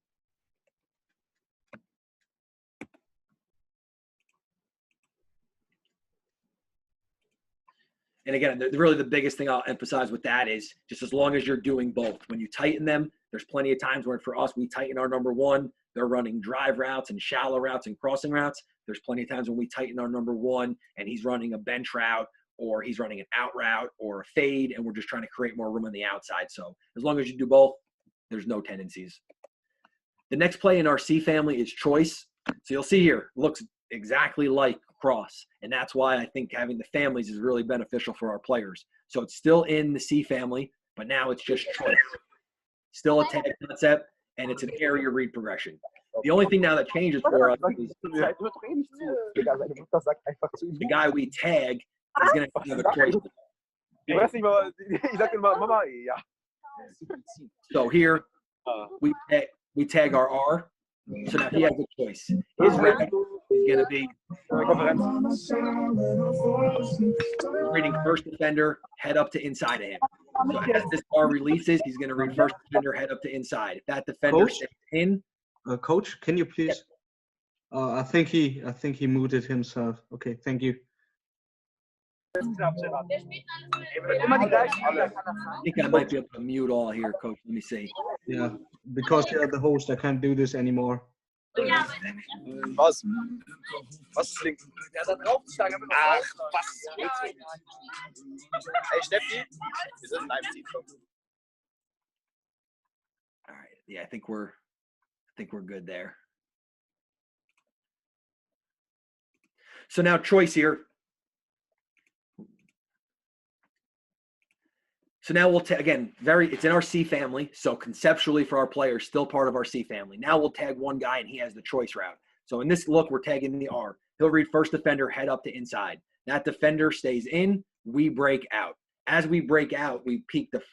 And again, really the biggest thing I'll emphasize with that is just as long as you're doing both. When you tighten them, there's plenty of times where for us, we tighten our number one. They're running drive routes and shallow routes and crossing routes. There's plenty of times when we tighten our number one and he's running a bench route or he's running an out route or a fade, and we're just trying to create more room on the outside. So as long as you do both, there's no tendencies. The next play in our C family is choice. So you'll see here, looks exactly like cross. And that's why I think having the families is really beneficial for our players. So it's still in the C family, but now it's just choice. Still a tag concept, and it's an area read progression. The only thing now that changes for us is the guy we tag is going to have a choice. So here we tag our R. So now he has a choice. His route is going to be reading first defender, head up to inside of him. So as this R releases, he's going to read first defender, head up to inside. If that defender stays in, Coach, can you please? I think he muted himself. Okay, thank you. I think I might be able to mute all here, Coach. Let me see. Yeah, because you're the host, I can't do this anymore. Was? Was ist links? Ja, da drauf schlagen. Ach, was? Hey, Steffi, wir sind in einem Team. All right. Yeah, I think we're good there. So now choice here. So now we'll again, it's in our C family. So conceptually for our players, still part of our C family. Now we'll tag one guy and he has the choice route. So in this look, we're tagging the R. He'll read first defender, head up to inside. That defender stays in, we break out. As we break out, we peek the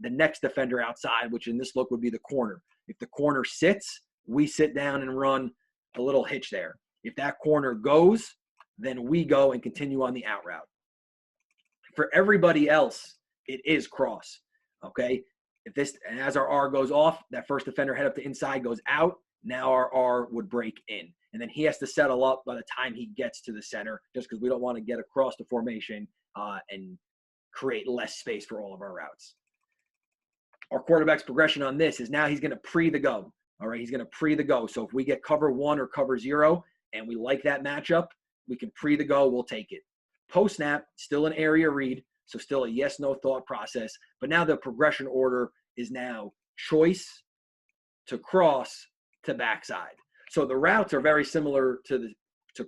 next defender outside, which in this look would be the corner. If the corner sits, we sit down and run a little hitch there. If that corner goes, then we go and continue on the out route. For everybody else, it is cross, okay? And as our R goes off, that first defender head up to inside goes out. Now our R would break in. And then he has to settle up by the time he gets to the center, just because we don't want to get across the formation and create less space for all of our routes. Our quarterback's progression on this is now he's going to pre the go. All right, he's going to pre the go. So if we get cover 1 or cover 0 and we like that matchup, we can pre the go, we'll take it. Post snap, still an area read. So still a yes, no thought process. But now the progression order is now choice to cross to backside. So the routes are very similar to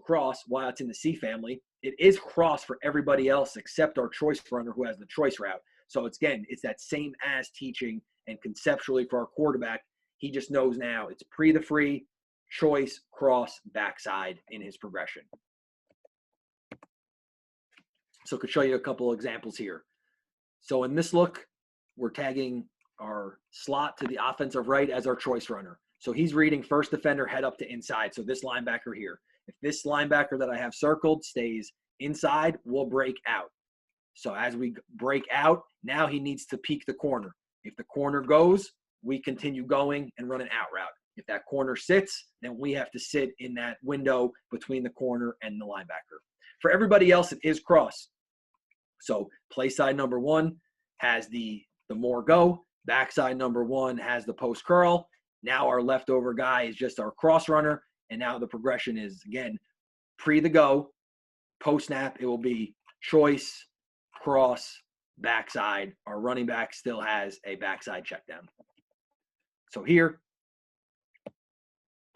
cross while it's in the C family. It is cross for everybody else except our choice runner who has the choice route. So it's that same as teaching, and conceptually for our quarterback, he just knows now it's pre the free, choice, cross, backside in his progression. So I could show you a couple examples here. So in this look, we're tagging our slot to the offensive right as our choice runner. So he's reading first defender, head up to inside. So this linebacker here, if this linebacker that I have circled stays inside, we'll break out. So as we break out, now he needs to peek the corner. If the corner goes, we continue going and run an out route. If that corner sits, then we have to sit in that window between the corner and the linebacker. For everybody else, it is cross. So play side number 1 has the more go. Backside number 1 has the post curl. Now our leftover guy is just our cross runner. And now the progression is, again, pre the go. Post snap, it will be choice, cross, backside. Our running back still has a backside check down. So here,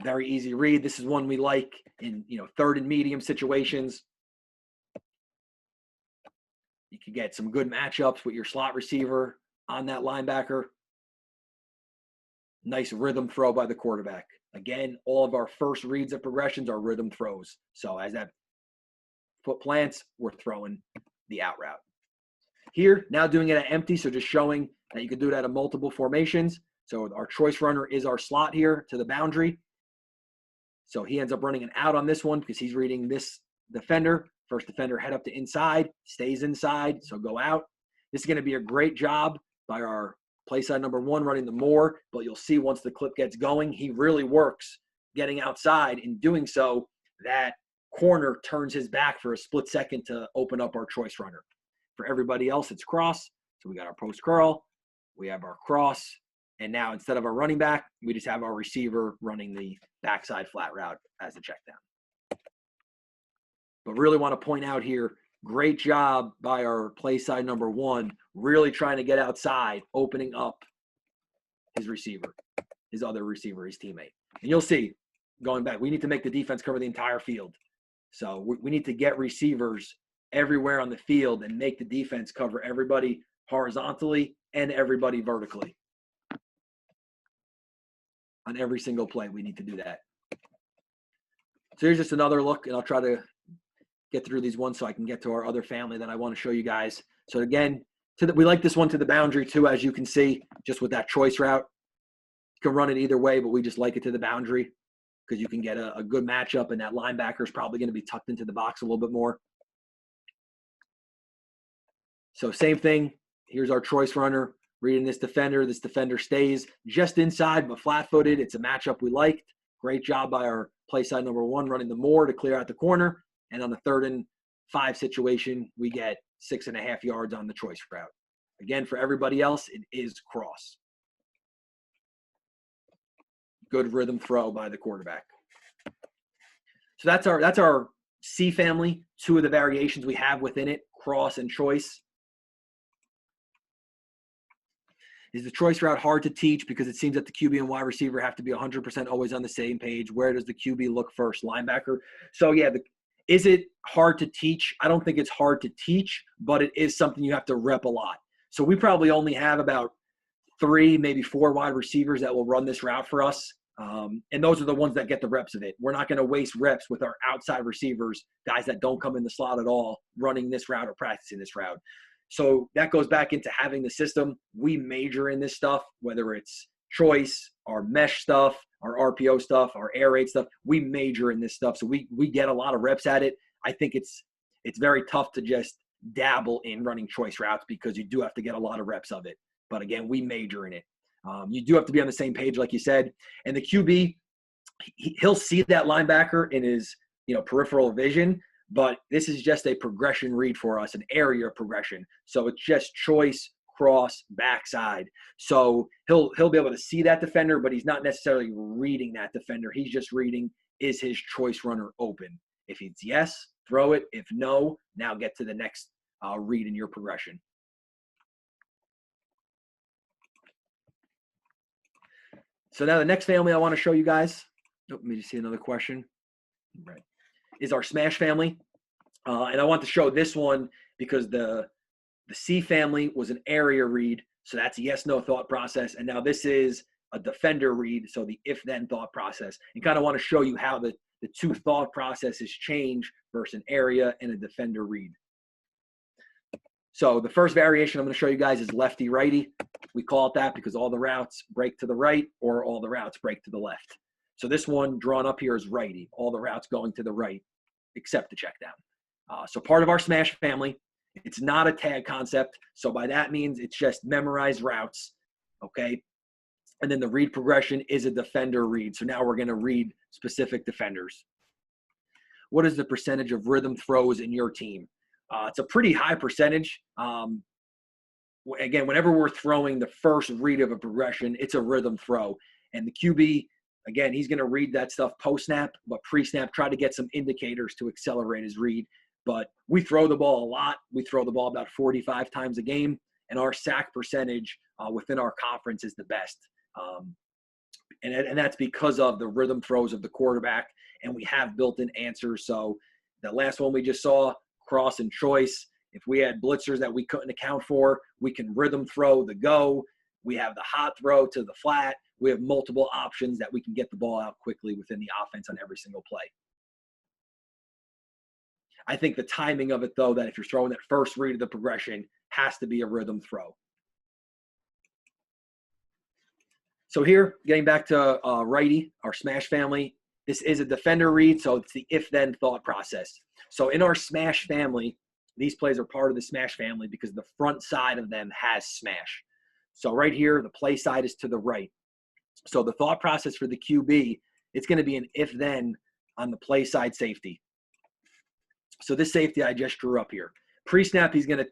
very easy read. This is one we like in third and medium situations. You can get some good matchups with your slot receiver on that linebacker. Nice rhythm throw by the quarterback. Again, all of our first reads of progressions are rhythm throws. So as that foot plants, we're throwing the out route. Here, now doing it at empty, so just showing that you can do it out of multiple formations. So our choice runner is our slot here to the boundary. So he ends up running an out on this one because he's reading this defender. First defender head up to inside, stays inside, so go out. This is going to be a great job by our play side number 1 running the more, but you'll see once the clip gets going, he really works getting outside. In doing so, that corner turns his back for a split second to open up our choice runner. For everybody else, it's cross. So we got our post curl, we have our cross, and now instead of our running back, we just have our receiver running the backside flat route as a check down. But really want to point out here, great job by our play side number 1, really trying to get outside, opening up his receiver, his other receiver, his teammate. And you'll see, going back, we need to make the defense cover the entire field. So we need to get receivers everywhere on the field and make the defense cover everybody horizontally and everybody vertically. On every single play, we need to do that. So here's just another look, and I'll try to get through these ones so I can get to our other family that I want to show you guys. So again, we like this one to the boundary too, as you can see, just with that choice route. You can run it either way, but we just like it to the boundary because you can get a good matchup, and that linebacker is probably going to be tucked into the box a little bit more. So same thing. Here's our choice runner reading this defender. This defender stays just inside but flat-footed. It's a matchup we liked. Great job by our play side number 1 running the more to clear out the corner. And on the 3rd and 5 situation, we get 6.5 yards on the choice route. Again, for everybody else, it is cross. Good rhythm throw by the quarterback. So that's our C family. 2 of the variations we have within it, cross and choice. Is the choice route hard to teach because it seems that the QB and wide receiver have to be 100% always on the same page? Where does the QB look first? Linebacker. So yeah, is it hard to teach? I don't think it's hard to teach, but it is something you have to rep a lot. So we probably only have about 3, maybe 4 wide receivers that will run this route for us. And those are the ones that get the reps of it. We're not going to waste reps with our outside receivers, guys that don't come in the slot at all, running this route or practicing this route. So that goes back into having the system. We major in this stuff, whether it's choice, our mesh stuff, our RPO stuff, our air raid stuff. We major in this stuff. So we get a lot of reps at it. I think it's very tough to just dabble in running choice routes because you do have to get a lot of reps of it. But again, we major in it. You do have to be on the same page, like you said. And the QB, he'll see that linebacker in his peripheral vision, but this is just a progression read for us, an area progression. So it's just choice, cross, backside. So he'll be able to see that defender, but he's not necessarily reading that defender. He's just reading, is his choice runner open? If it's yes, throw it. If no, now get to the next read in your progression. So now the next family I want to show you guys, let me just see another question, right, is our smash family. And I want to show this one because the C family was an area read. So that's a yes, no thought process. And now this is a defender read. So the if then thought process, and kind of want to show you how the 2 thought processes change versus an area and a defender read. So the first variation I'm going to show you guys is lefty righty. We call it that because all the routes break to the right or all the routes break to the left. So this one drawn up here is righty. All the routes going to the right except the check down. So part of our smash family, it's not a tag concept. So by that means it's just memorized routes, okay? And then the read progression is a defender read. So now we're going to read specific defenders. What is the percentage of rhythm throws in your team? It's a pretty high percentage. Again, whenever we're throwing the first read of a progression, it's a rhythm throw. And the QB, again, he's going to read that stuff post-snap, but pre-snap, try to get some indicators to accelerate his read. But we throw the ball a lot. We throw the ball about 45 times a game, and our sack percentage within our conference is the best. And that's because of the rhythm throws of the quarterback, and we have built-in answers. So the last one we just saw, cross and choice, if we had blitzers that we couldn't account for, we can rhythm throw the go. We have the hot throw to the flat. We have multiple options that we can get the ball out quickly within the offense on every single play. I think the timing of it, though, that if you're throwing that first read of the progression, has to be a rhythm throw. So here, getting back to righty, our smash family, This is a defender read, so it's the if-then thought process. So in our smash family, these plays are part of the smash family because the front side of them has smash. So right here, the play side is to the right. So the thought process for the QB, it's going to be an if-then on the play side safety. So this safety I just drew up here. Pre-snap, he's going to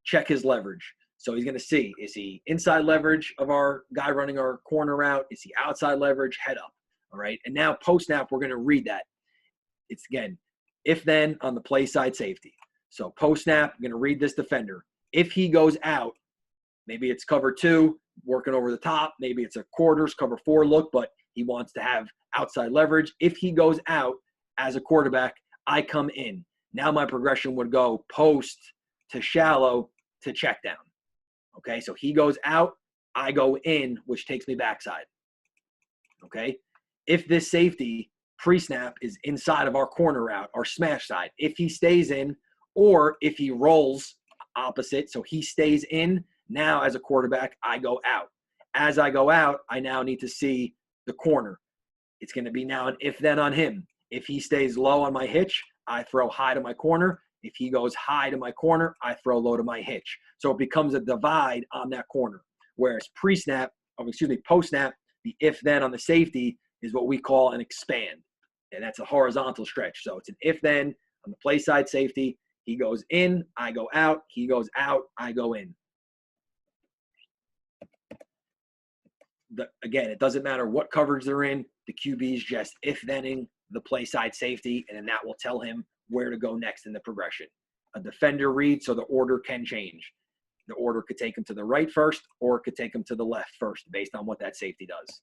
check his leverage. So he's going to see, is he inside leverage of our guy running our corner route? Is he outside leverage? Head up. All right. And now post-snap, we're going to read that. It's, again, if-then on the play side safety. So post-snap, I'm going to read this defender. If he goes out, maybe it's cover 2, working over the top. Maybe it's a quarters, cover 4 look, but he wants to have outside leverage. If he goes out as a quarterback, I come in. Now my progression would go post to shallow to check down. Okay, so he goes out, I go in, which takes me backside. Okay, if this safety pre-snap is inside of our corner route, our smash side, if he stays in or if he rolls opposite, so he stays in, now as a quarterback, I go out. As I go out, I now need to see the corner. It's going to be now an if-then on him. If he stays low on my hitch, I throw high to my corner. If he goes high to my corner, I throw low to my hitch. So it becomes a divide on that corner. Whereas post-snap, the if-then on the safety is what we call an expand. And that's a horizontal stretch. So it's an if-then on the play side safety. He goes in, I go out. He goes out, I go in. Again, it doesn't matter what coverage they're in. The QB is just if-thenning the play side safety, and then that will tell him where to go next in the progression. A defender read, so the order can change. The order could take him to the right first, or it could take him to the left first, based on what that safety does.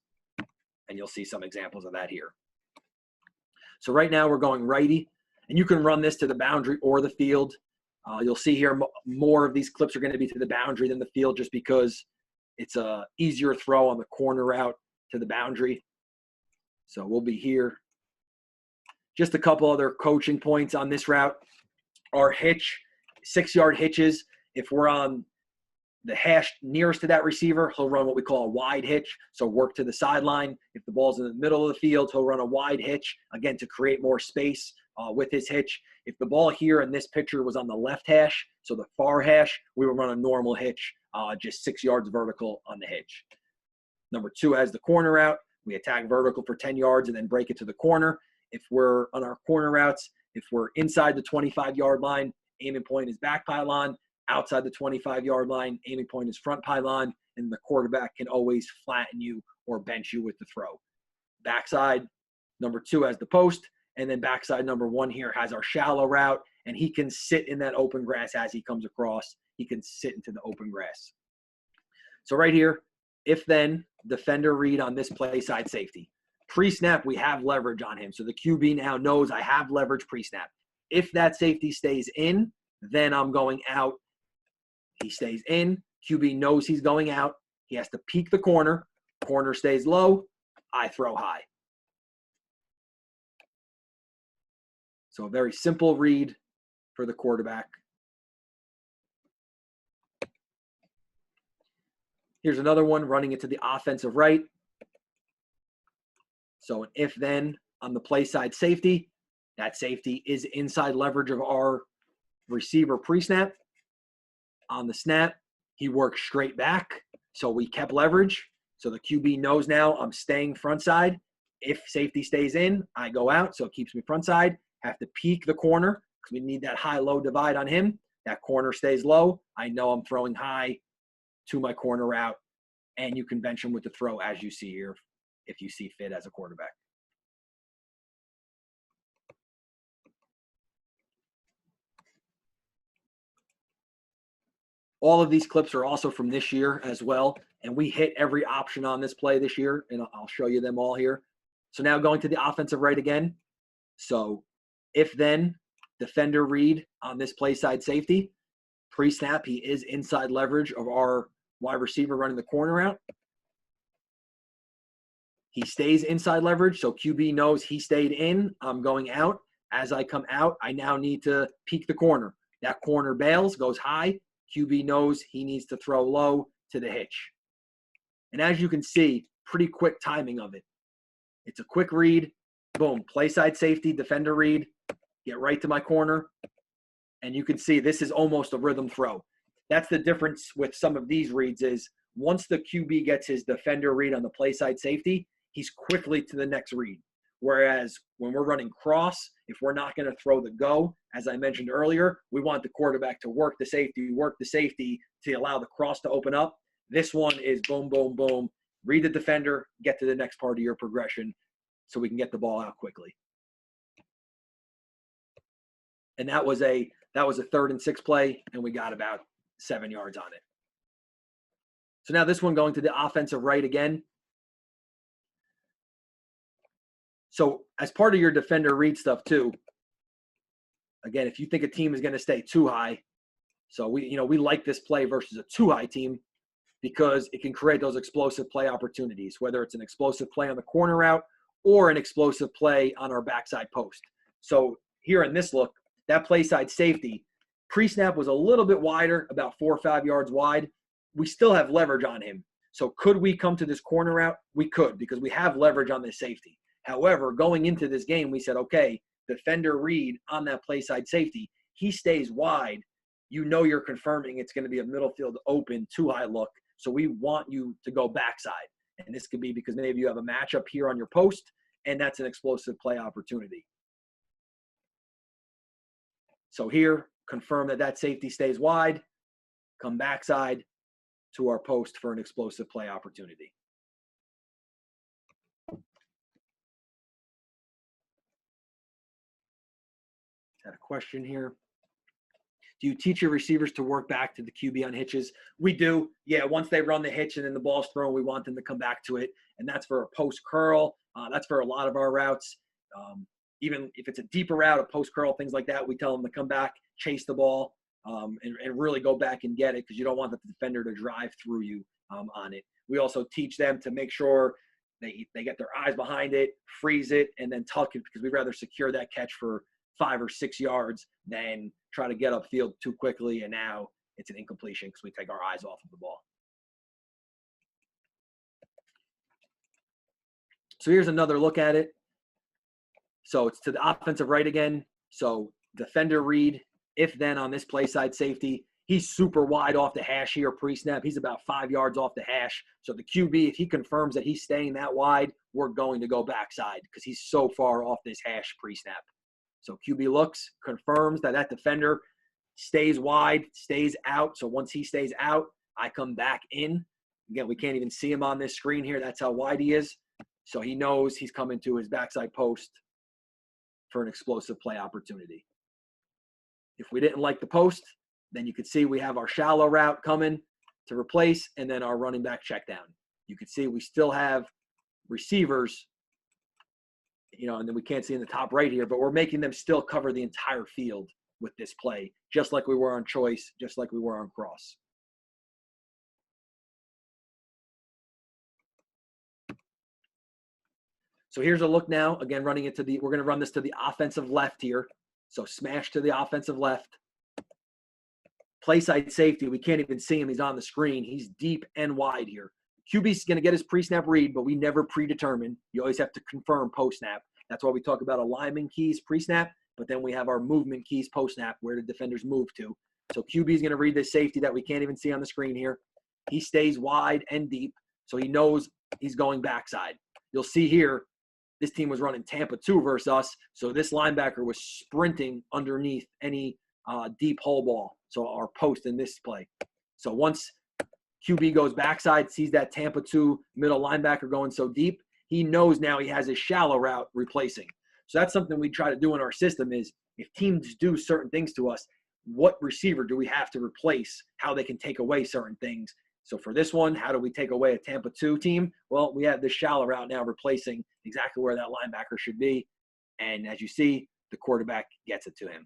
And you'll see some examples of that here. So right now we're going righty, and you can run this to the boundary or the field. You'll see here more of these clips are going to be to the boundary than the field, just because it's a easier throw on the corner route to the boundary. So we'll be here. Just a couple other coaching points on this route. Our hitch, 6-yard hitches. If we're on the hash nearest to that receiver, he'll run what we call a wide hitch. So work to the sideline. If the ball's in the middle of the field, he'll run a wide hitch, again, to create more space with his hitch. If the ball here in this picture was on the left hash, so the far hash, we would run a normal hitch, just 6 yards vertical on the hitch. Number 2 has the corner route. We attack vertical for 10 yards and then break it to the corner. If we're on our corner routes, if we're inside the 25-yard line, aiming point is back pylon. Outside the 25-yard line, aiming point is front pylon. And the quarterback can always flatten you or bench you with the throw. Backside, number 2 has the post. And then backside number 1 here has our shallow route. And he can sit in that open grass as he comes across. He can sit into the open grass. So right here, if then, defender read on this play side safety. Pre-snap, we have leverage on him. So the QB now knows I have leverage pre-snap. If that safety stays in, then I'm going out. He stays in. QB knows he's going out. He has to peek the corner. Corner stays low. I throw high. So a very simple read for the quarterback. Here's another one running into the offensive right. So an if-then on the play side safety. That safety is inside leverage of our receiver pre-snap. On the snap, he works straight back. So we kept leverage. So the QB knows now I'm staying front side. If safety stays in, I go out. So it keeps me front side. Have to peek the corner because we need that high-low divide on him. That corner stays low. I know I'm throwing high to my corner route. And you can bench him with the throw as you see here, if you see fit as a quarterback. All of these clips are also from this year as well. And we hit every option on this play this year. And I'll show you them all here. So now going to the offensive right again. So if then, defender read on this play side safety. Pre-snap, he is inside leverage of our wide receiver running the corner out. He stays inside leverage, so QB knows he stayed in. I'm going out. As I come out, I now need to peek the corner. That corner bails, goes high. QB knows he needs to throw low to the hitch. And as you can see, pretty quick timing of it. It's a quick read. boom, play side safety, defender read, get right to my corner. And you can see this is almost a rhythm throw. That's the difference with some of these reads is once the QB gets his defender read on the play side safety, he's quickly to the next read. Whereas when we're running cross, if we're not going to throw the go, as I mentioned earlier, we want the quarterback to work the safety to allow the cross to open up. This one is boom, boom, boom. Read the defender, get to the next part of your progression so we can get the ball out quickly. And that was a 3rd and 6 play, and we got about 7 yards on it. So now this one going to the offensive right again. So as part of your defender read stuff too, again, if you think a team is going to stay too high, so we like this play versus a too high team because it can create those explosive play opportunities, whether it's an explosive play on the corner route or an explosive play on our backside post. So here in this look, that play side safety, pre-snap was a little bit wider, about 4 or 5 yards wide. We still have leverage on him. So could we come to this corner route? We could because we have leverage on this safety. However, going into this game, we said, okay, defender read on that play side safety. He stays wide. You know you're confirming it's going to be a middle field open, too high look. So we want you to go backside. And this could be because many of you have a matchup here on your post, and that's an explosive play opportunity. So here, confirm that safety stays wide, come backside to our post for an explosive play opportunity. Had a question here. Do you teach your receivers to work back to the QB on hitches? We do. Yeah, once they run the hitch and then the ball's thrown, we want them to come back to it. And that's for a post curl. That's for a lot of our routes. Even if it's a deeper route, a post curl, things like that, we tell them to come back, chase the ball, and really go back and get it because you don't want the defender to drive through you on it. We also teach them to make sure they get their eyes behind it, freeze it, and then tuck it because we'd rather secure that catch for 5 or 6 yards than try to get upfield too quickly, and now it's an incompletion because we take our eyes off of the ball. So here's another look at it. So it's to the offensive right again. So defender read, if then on this play side safety, he's super wide off the hash here pre-snap. He's about 5 yards off the hash. So the QB, if he confirms that he's staying that wide, we're going to go backside because he's so far off this hash pre-snap. So QB looks, confirms that defender stays wide, stays out. So once he stays out, I come back in. Again, we can't even see him on this screen here. That's how wide he is. So he knows he's coming to his backside post for an explosive play opportunity. If we didn't like the post, then you could see we have our shallow route coming to replace and then our running back check down. You could see we still have receivers, and then we can't see in the top right here, but we're making them still cover the entire field with this play, just like we were on choice, just like we were on cross. So here's a look now, again, we're going to run this to the offensive left here. So smash to the offensive left. Play side safety, we can't even see him. He's on the screen. He's deep and wide here. QB's going to get his pre-snap read, but we never predetermine. You always have to confirm post-snap. That's why we talk about alignment keys pre-snap, but then we have our movement keys post-snap where the defenders move to. So QB's going to read this safety that we can't even see on the screen here. He stays wide and deep, so he knows he's going backside. You'll see here, this team was running Tampa 2 versus us, so this linebacker was sprinting underneath any deep hole ball, so our post in this play. So once QB goes backside, sees that Tampa 2 middle linebacker going so deep, he knows now he has his shallow route replacing. So that's something we try to do in our system is if teams do certain things to us, what receiver do we have to replace, how they can take away certain things. So for this one, how do we take away a Tampa 2 team? Well, we have this shallow route now replacing exactly where that linebacker should be. And as you see, the quarterback gets it to him.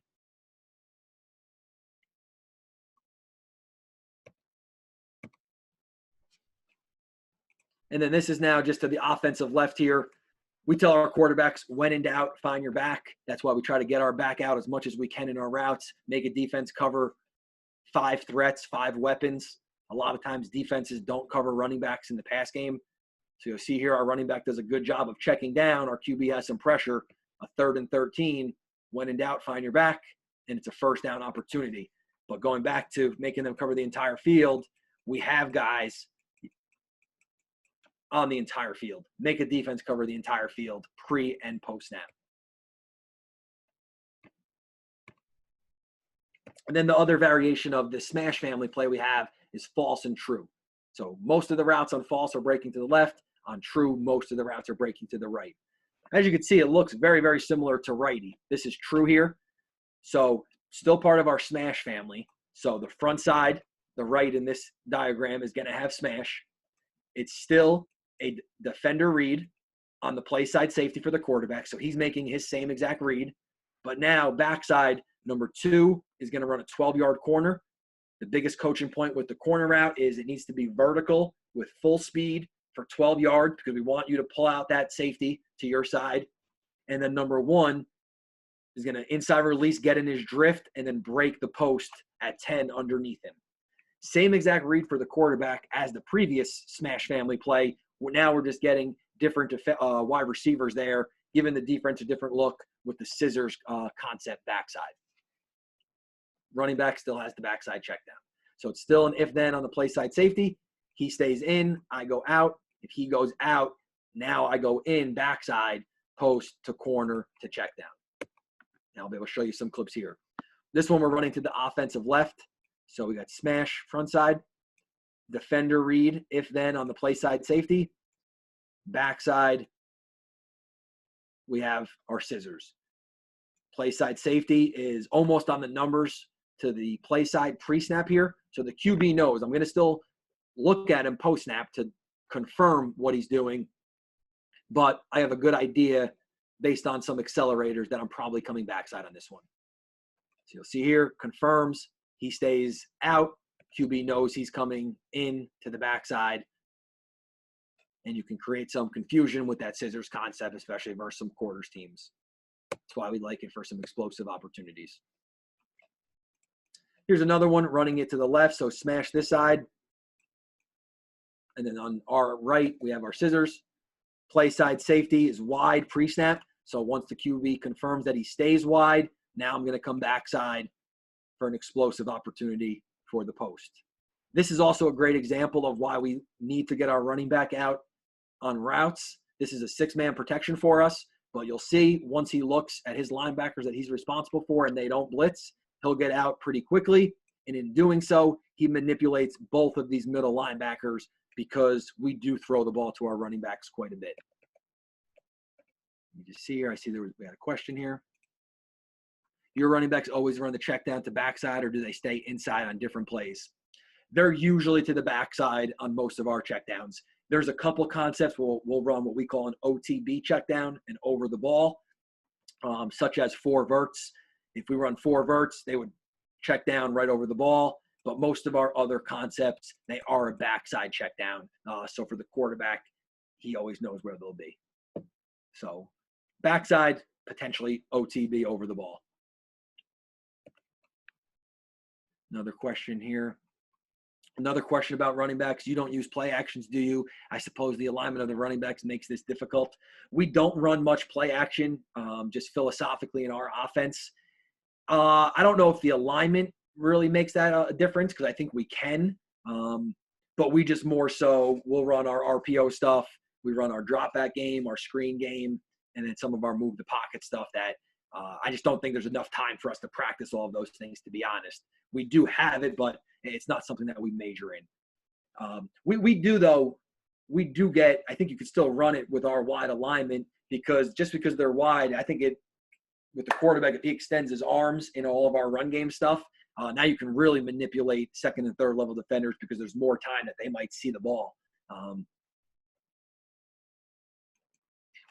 And then this is now just to the offensive left here. We tell our quarterbacks, when in doubt, find your back. That's why we try to get our back out as much as we can in our routes, make a defense cover 5 threats, 5 weapons. A lot of times defenses don't cover running backs in the pass game. So you'll see here our running back does a good job of checking down. Our QB has some pressure. A 3rd and 13. When in doubt, find your back, and it's a first down opportunity. But going back to making them cover the entire field, we have guys on the entire field. Make a defense cover the entire field, pre and post snap. And then the other variation of the smash family play we have is false and true. So most of the routes on false are breaking to the left. On true, most of the routes are breaking to the right. As you can see, it looks very, very similar to righty. This is true here. So still part of our smash family. So the front side, the right in this diagram is going to have smash. It's still a defender read on the play side safety for the quarterback. So he's making his same exact read. But now backside, number 2 is going to run a 12-yard corner. The biggest coaching point with the corner route is it needs to be vertical with full speed for 12 yards because we want you to pull out that safety to your side. And then number 1 is going to inside release, get in his drift, and then break the post at 10 underneath him. Same exact read for the quarterback as the previous smash family play. Now we're just getting different wide receivers there, giving the defense a different look with the scissors concept backside. Running back still has the backside check down. So it's still an if-then on the play side safety. He stays in, I go out. If he goes out, now I go in backside, post to corner to check down. Now I'll be able to show you some clips here. This one we're running to the offensive left. So we got smash front side, defender read, if-then on the play side safety. Backside, we have our scissors. Play side safety is almost on the numbers to the play side pre-snap here. So the QB knows. I'm going to still look at him post-snap to confirm what he's doing. But I have a good idea based on some accelerators that I'm probably coming backside on this one. So you'll see here, confirms. He stays out. QB knows he's coming in to the backside. And you can create some confusion with that scissors concept, especially versus some quarters teams. That's why we like it for some explosive opportunities. Here's another one, running it to the left. So smash this side. And then on our right, we have our scissors. Play side safety is wide pre-snap. So once the QB confirms that he stays wide, now I'm going to come backside for an explosive opportunity for the post. This is also a great example of why we need to get our running back out on routes. This is a 6-man protection for us, but you'll see once he looks at his linebackers that he's responsible for and they don't blitz, he'll get out pretty quickly. And in doing so, he manipulates both of these middle linebackers because we do throw the ball to our running backs quite a bit. You just see here, I see we had a question here. Your running backs always run the check down to backside, or do they stay inside on different plays? They're usually to the backside on most of our checkdowns. There's a couple concepts we'll run what we call an OTB checkdown and over the ball, such as 4 verts. If we run 4 verts, they would check down right over the ball. But most of our other concepts, they are a backside check down. So for the quarterback, he always knows where they'll be. So backside, potentially OTB over the ball. Another question here. Another question about running backs. You don't use play actions, do you? I suppose the alignment of the running backs makes this difficult. We don't run much play action, just philosophically in our offense. I don't know if the alignment really makes that a difference because I think we can. But we just more so, we'll run our RPO stuff. We run our drop back game, our screen game, and then some of our move the pocket stuff that I just don't think there's enough time for us to practice all of those things, to be honest. We do have it, but it's not something that we major in. We do, though, we do get, I think you could still run it with our wide alignment because just because they're wide, I think with the quarterback, if he extends his arms in all of our run game stuff, now you can really manipulate second and third level defenders because there's more time that they might see the ball.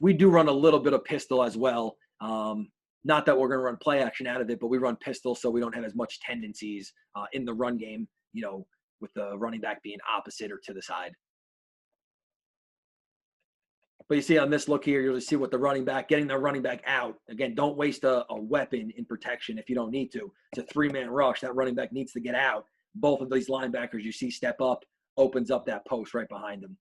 We do run a little bit of pistol as well. Not that we're going to run play action out of it, but we run pistol so we don't have as much tendencies in the run game, with the running back being opposite or to the side. But you see on this look here, you'll see what getting the running back out. Again, don't waste a weapon in protection if you don't need to. It's a 3-man rush. That running back needs to get out. Both of these linebackers you see step up, opens up that post right behind them.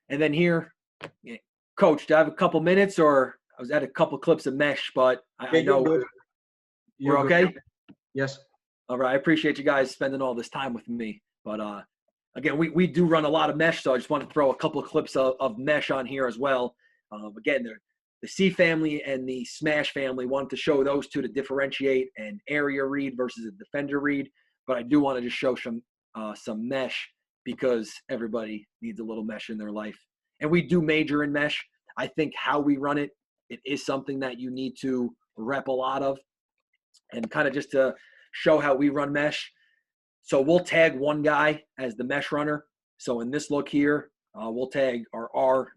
And then here, Coach, do I have a couple minutes, or I was at a couple clips of mesh, but I know we're okay. Yes. All right. I appreciate you guys spending all this time with me. But again, we do run a lot of mesh, so I just want to throw a couple of clips of mesh on here as well. Again, the C family and the Smash family, wanted to show those two to differentiate an area read versus a defender read. But I do want to just show some mesh, because everybody needs a little mesh in their life. And we do major in mesh. I think how we run it, it is something that you need to rep a lot of. And kind of just to show how we run mesh. So we'll tag one guy as the mesh runner. So in this look here, we'll tag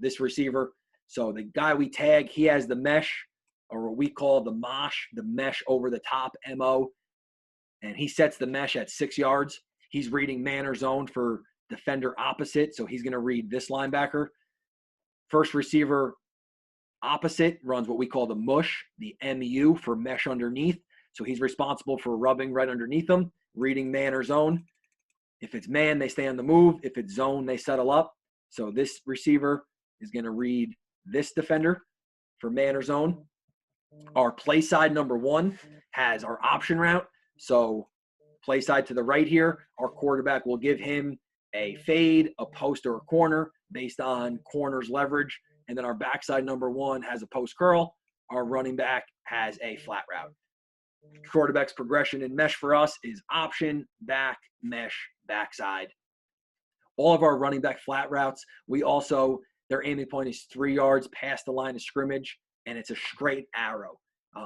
this receiver. So the guy we tag, he has the mesh, or what we call the mosh, the mesh over the top, MO. And he sets the mesh at 6 yards. He's reading man or zone for defender opposite. So he's going to read this linebacker. First receiver opposite runs what we call the mush, the MU for mesh underneath. So he's responsible for rubbing right underneath them, reading man or zone. If it's man, they stay on the move. If it's zone, they settle up. So this receiver is going to read this defender for man or zone. Our play side number 1 has our option route. So play side to the right here, our quarterback will give him a fade, a post, or a corner based on corner's leverage. And then our backside number 1 has a post curl. Our running back has a flat route. Quarterback's progression in mesh for us is option, back, mesh, backside. All of our running back flat routes, their aiming point is 3 yards past the line of scrimmage, and it's a straight arrow.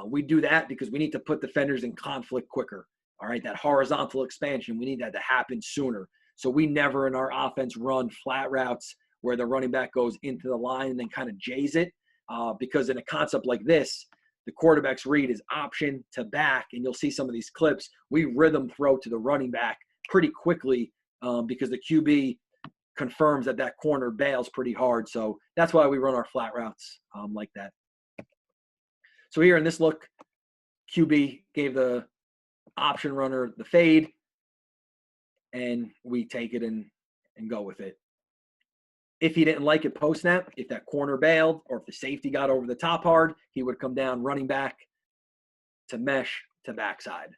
We do that because we need to put defenders in conflict quicker. All right, that horizontal expansion, we need that to happen sooner. So we never in our offense run flat routes where the running back goes into the line and then kind of jays it, because in a concept like this, the quarterback's read is option to back, and you'll see some of these clips. We rhythm throw to the running back pretty quickly because the QB confirms that corner bails pretty hard. So that's why we run our flat routes like that. So here in this look, QB gave the option runner the fade, and we take it and go with it. If he didn't like it post-snap, if that corner bailed or if the safety got over the top hard, he would come down running back to mesh to backside.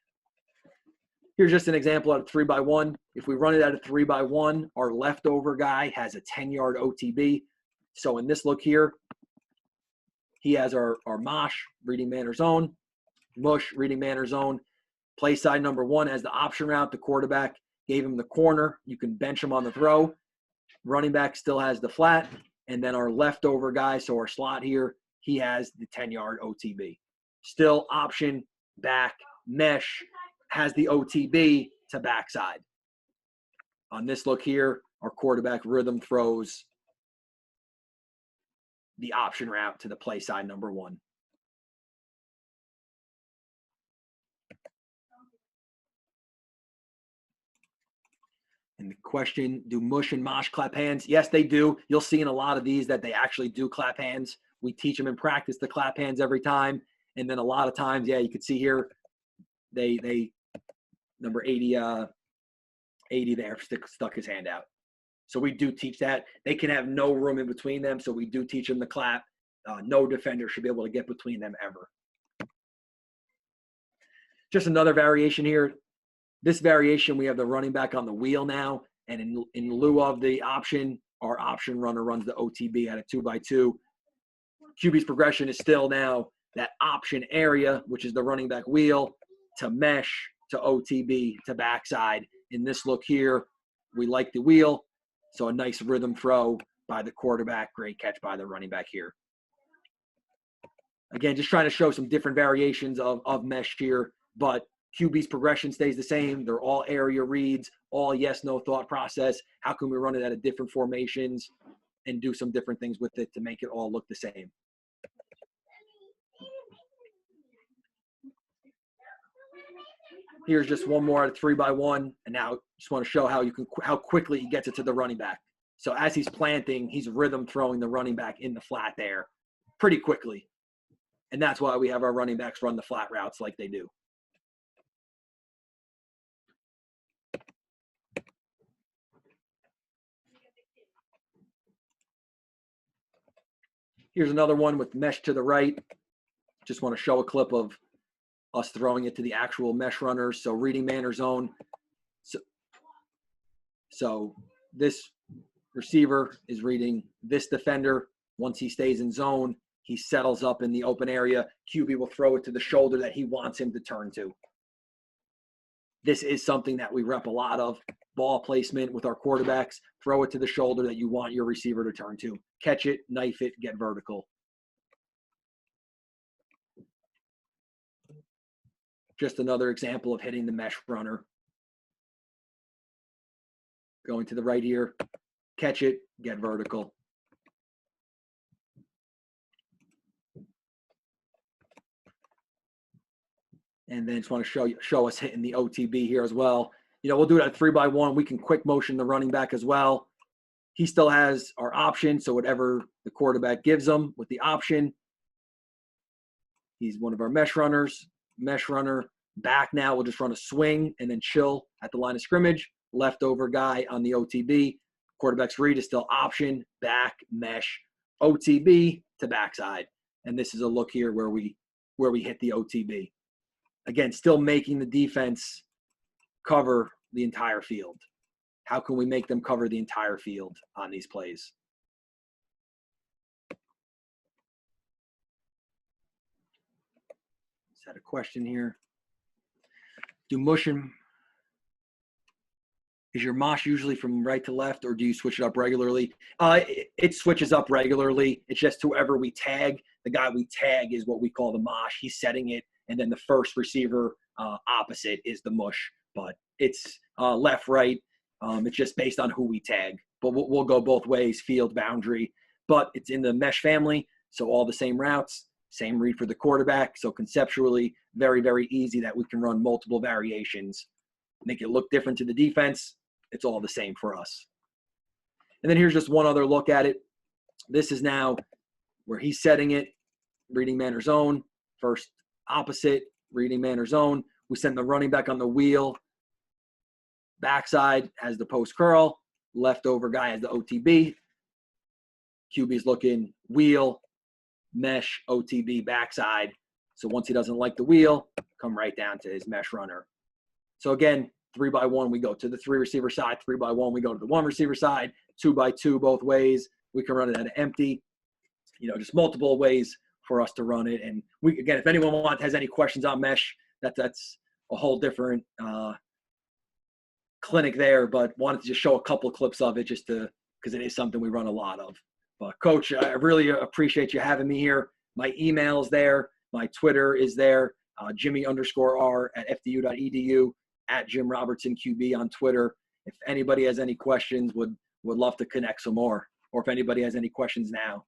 Here's just an example out of 3x1. If we run it out of 3x1, our leftover guy has a 10-yard OTB. So in this look here, he has our mosh, reading man or zone, mush, reading man or zone. Play side number 1 has the option route. The quarterback gave him the corner. You can bench him on the throw. Running back still has the flat. And then our leftover guy, so our slot here, he has the 10-yard OTB. Still option, back, mesh, has the OTB to backside. On this look here, our quarterback rhythm throws the option route to the play side number 1. And the question, do mush and mosh clap hands? Yes, they do. You'll see in a lot of these that they actually do clap hands. We teach them in practice to clap hands every time. And then a lot of times, yeah, you can see here, they number 80 there stuck his hand out. So we do teach that. They can have no room in between them, so we do teach them to clap. No defender should be able to get between them ever. Just another variation here. This variation, we have the running back on the wheel now, and in lieu of the option, our option runner runs the OTB at a 2x2. QB's progression is still now that option area, which is the running back wheel, to mesh, to OTB, to backside. In this look here, we like the wheel, so a nice rhythm throw by the quarterback, great catch by the running back here. Again, just trying to show some different variations of mesh here, but QB's progression stays the same. They're all area reads, all yes, no thought process. How can we run it out of different formations and do some different things with it to make it all look the same? Here's just one more out of 3x1, and now just want to show how quickly he gets it to the running back. So as he's planting, he's rhythm throwing the running back in the flat there pretty quickly. And that's why we have our running backs run the flat routes like they do. Here's another one with mesh to the right. Just want to show a clip of us throwing it to the actual mesh runners. So reading man or zone. So this receiver is reading this defender. Once he stays in zone, he settles up in the open area. QB will throw it to the shoulder that he wants him to turn to. This is something that we rep a lot of. Ball placement with our quarterbacks. Throw it to the shoulder that you want your receiver to turn to. Catch it, knife it, get vertical. Just another example of hitting the mesh runner. Going to the right here. Catch it, get vertical. And then just want to show us hitting the OTB here as well. You know, we'll do it at 3-by-1. We can quick motion the running back as well. He still has our option, so whatever the quarterback gives him with the option. He's one of our mesh runners. Mesh runner back now. We'll just run a swing and then chill at the line of scrimmage. Leftover guy on the OTB. Quarterback's read is still option, back, mesh, OTB to backside. And this is a look here where we hit the OTB. Again, still making the defense cover the entire field. How can we make them cover the entire field on these plays? Is that a question here? Is your mosh usually from right to left, or do you switch it up regularly? It switches up regularly. It's just whoever we tag. The guy we tag is what we call the mosh. He's setting it, and then the first receiver opposite is the mush. But it's left, right. It's just based on who we tag. But we'll go both ways, field, boundary. But it's in the mesh family, so all the same routes, same read for the quarterback. So conceptually, very, very easy that we can run multiple variations, make it look different to the defense. It's all the same for us. And then here's just one other look at it. This is now where he's setting it, reading man or zone, first opposite, reading man or zone. We send the running back on the wheel. Backside has the post curl. Leftover guy has the OTB. QB's looking wheel, mesh, OTB, backside. So once he doesn't like the wheel, come right down to his mesh runner. So again, 3-by-1, we go to the 3 receiver side. 3-by-1, we go to the 1 receiver side. 2-by-2 both ways. We can run it at an empty. You know, just multiple ways for us to run it. And we, again, if anyone has any questions on mesh, that's a whole different clinic there. But wanted to just show a couple of clips of it just to, because it is something we run a lot of. But Coach, I really appreciate you having me here. My email's there. My Twitter is there. Jimmy_R@fdu.edu. At Jim Robertson QB on Twitter. If anybody has any questions, would love to connect some more. Or if anybody has any questions now.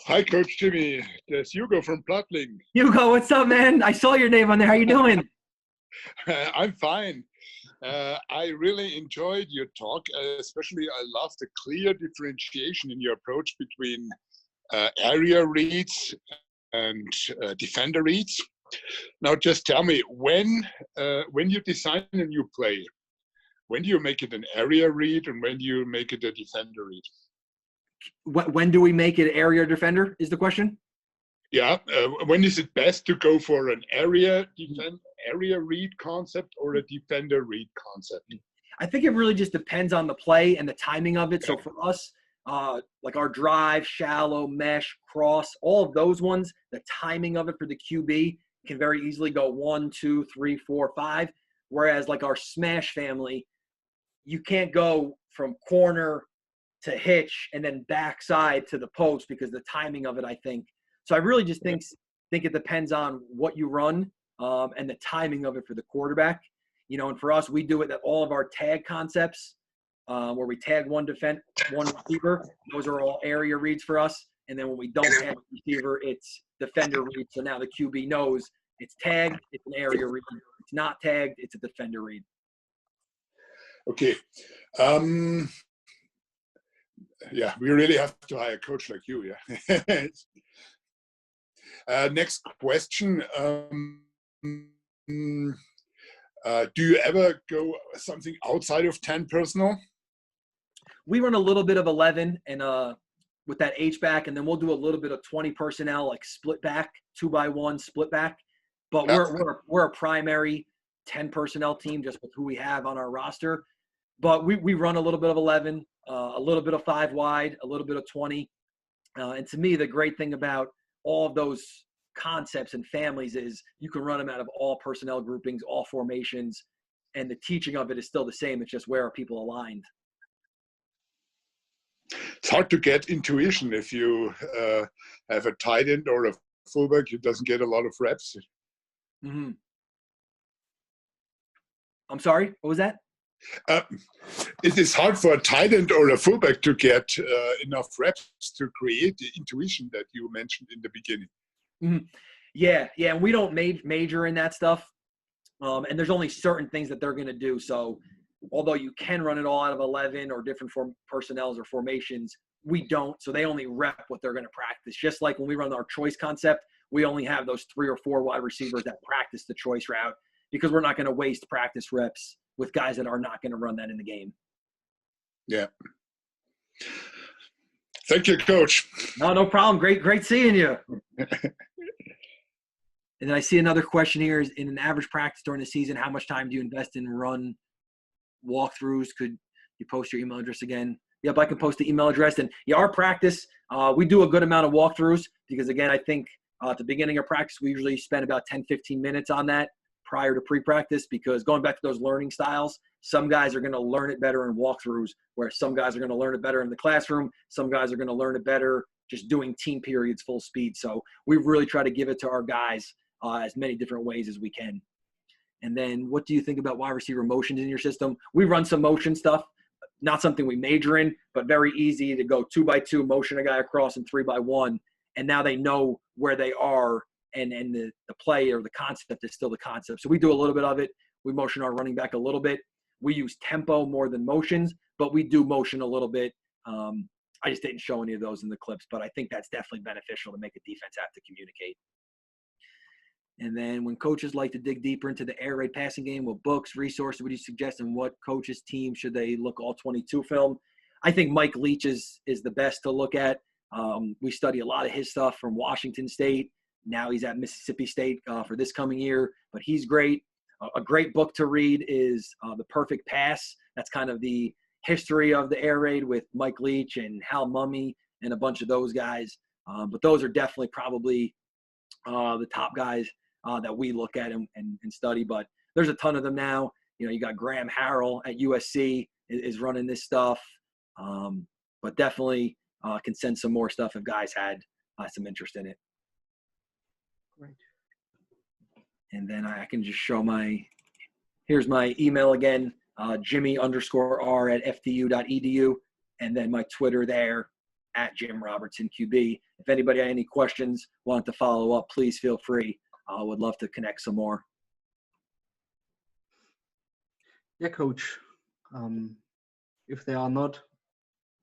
Hi, Coach Jimmy. There's Hugo from Plattling. Hugo, what's up, man? I saw your name on there. How you doing? I'm fine. I really enjoyed your talk. Especially, I love the clear differentiation in your approach between area reads and defender reads. Now, just tell me, when you design a new play, when do you make it an area read and when do you make it a defender read? When do we make it area defender is the question? Yeah. When is it best to go for an area read concept or a defender read concept? I think it really just depends on the play and the timing of it. So for us, like our drive, shallow, mesh, cross, all of those ones, the timing of it for the QB can very easily go 1, 2, 3, 4, 5. Whereas like our smash family, you can't go from corner to hitch and then backside to the post because the timing of it, I think. So I really just think it depends on what you run and the timing of it for the quarterback. You know, and for us, we do it at all of our tag concepts. Where we tag one receiver, those are all area reads for us. And then when we don't tag a receiver, it's defender read. So now the QB knows it's tagged, it's an area read. It's not tagged, it's a defender read. Okay. Yeah, we really have to hire a coach like you. Yeah. Next question. Do you ever go something outside of 10 personnel? We run a little bit of 11 and with that H-back, and then we'll do a little bit of 20 personnel, like split back, 2x1 split back. But we're a primary 10 personnel team just with who we have on our roster. But we run a little bit of 11, a little bit of 5 wide, a little bit of 20. And to me, the great thing about all of those concepts and families is you can run them out of all personnel groupings, all formations, and the teaching of it is still the same. It's just where are people aligned. It's hard to get intuition if you have a tight end or a fullback who doesn't get a lot of reps. Mm-hmm. I'm sorry, what was that? It is hard for a tight end or a fullback to get enough reps to create the intuition that you mentioned in the beginning. Mm-hmm. Yeah, and we don't major in that stuff. And there's only certain things that they're going to do. So although you can run it all out of 11 or different personnels or formations, we don't. So they only rep what they're going to practice. Just like when we run our choice concept, we only have those 3 or 4 wide receivers that practice the choice route because we're not going to waste practice reps with guys that are not going to run that in the game. Yeah. Thank you, Coach. No problem. Great seeing you. And then I see another question here is, in an average practice during the season, how much time do you invest in run walkthroughs? Could you post your email address again? Yep, I can post the email address. And yeah, our practice, we do a good amount of walkthroughs because, again, I think at the beginning of practice, we usually spend about 10, 15 minutes on that prior to pre-practice, because going back to those learning styles, some guys are going to learn it better in walkthroughs, where some guys are going to learn it better in the classroom. Some guys are going to learn it better just doing team periods full speed. So we really try to give it to our guys as many different ways as we can. And then what do you think about wide receiver motions in your system? We run some motion stuff, not something we major in, but very easy to go 2x2, motion a guy across, and 3x1. And now they know where they are, and the play or the concept is still the concept. So we do a little bit of it. We motion our running back a little bit. We use tempo more than motions, but we do motion a little bit. I just didn't show any of those in the clips, but I think that's definitely beneficial to make a defense have to communicate. And then when coaches like to dig deeper into the air raid passing game, what books, resources would you suggest, and what coaches' team should they look all 22 film? I think Mike Leach is the best to look at. We study a lot of his stuff from Washington State. Now he's at Mississippi State for this coming year, but he's great. A great book to read is The Perfect Pass. That's kind of the history of the air raid with Mike Leach and Hal Mummy and a bunch of those guys. But those are definitely probably the top guys that we look at and study. But there's a ton of them now. You know, you got Graham Harrell at USC is running this stuff. But definitely can send some more stuff if guys had some interest in it. Great. And then I can just show here's my email again, Jimmy_R@fdu.edu. And then my Twitter there at Jim Robertson QB. If anybody had any questions, want to follow up, please feel free. I would love to connect some more. Yeah, Coach. If there are not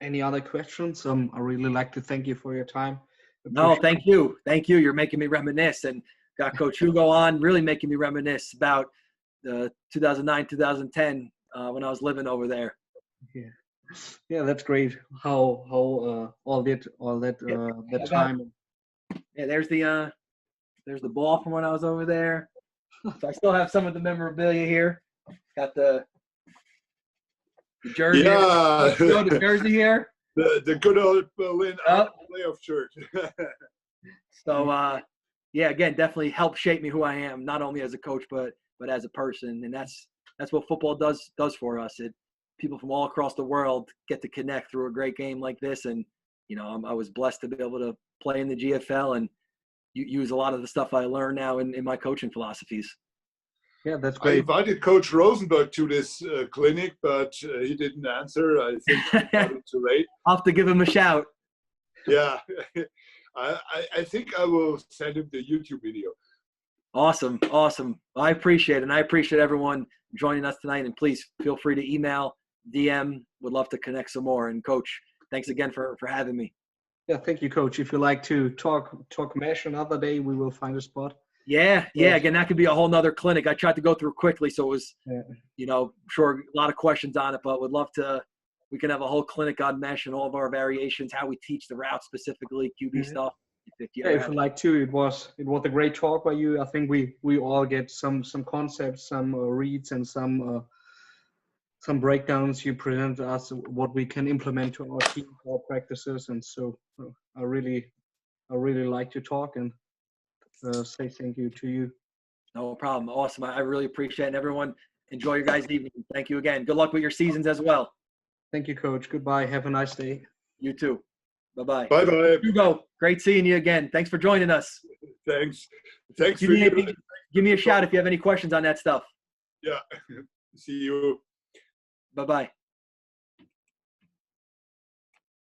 any other questions, I really like to thank you for your time. No, thank you. Thank you. You're making me reminisce, and got Coach Hugo on, really making me reminisce about 2009, 2010 when I was living over there. Yeah, that's great. How all that time. Yeah, there's the ball from when I was over there. So I still have some of the memorabilia here. Got the jersey. Yeah, the jersey here. The good old Berlin playoff shirt. So yeah, again, definitely helped shape me who I am, not only as a coach but as a person, and that's what football does for us. People from all across the world get to connect through a great game like this, and you know, I was blessed to be able to play in the GFL and use a lot of the stuff I learned now in my coaching philosophies. Yeah, that's great. I invited Coach Rosenberg to this clinic, but he didn't answer. I think he got it too late. I'll have to give him a shout. Yeah, I think I will send him the YouTube video. Awesome. I appreciate it, and I appreciate everyone joining us tonight. And please feel free to email, DM. Would love to connect some more. And Coach, thanks again for having me. Yeah, thank you, Coach. If you like to talk mesh another day, we will find a spot. Yeah. Again, that could be a whole nother clinic. I tried to go through quickly, so it was, sure, a lot of questions on it, but would love to. We can have a whole clinic on mesh and all of our variations, how we teach the route specifically, QB stuff. If you if you like to, it was a great talk by you. I think we all get some concepts, some reads, and some breakdowns you present us what we can implement to our team, our practices, and so I really like to talk and say thank you to you. No problem. Awesome. I really appreciate it. And everyone, enjoy your guys' evening. Thank you again. Good luck with your seasons as well. Thank you, Coach. Goodbye. Have a nice day. You too. Bye-bye. Bye-bye. Hugo, great seeing you again. Thanks for joining us. Thanks. Give me a shout if you have any questions on that stuff. Yeah. See you. Bye-bye.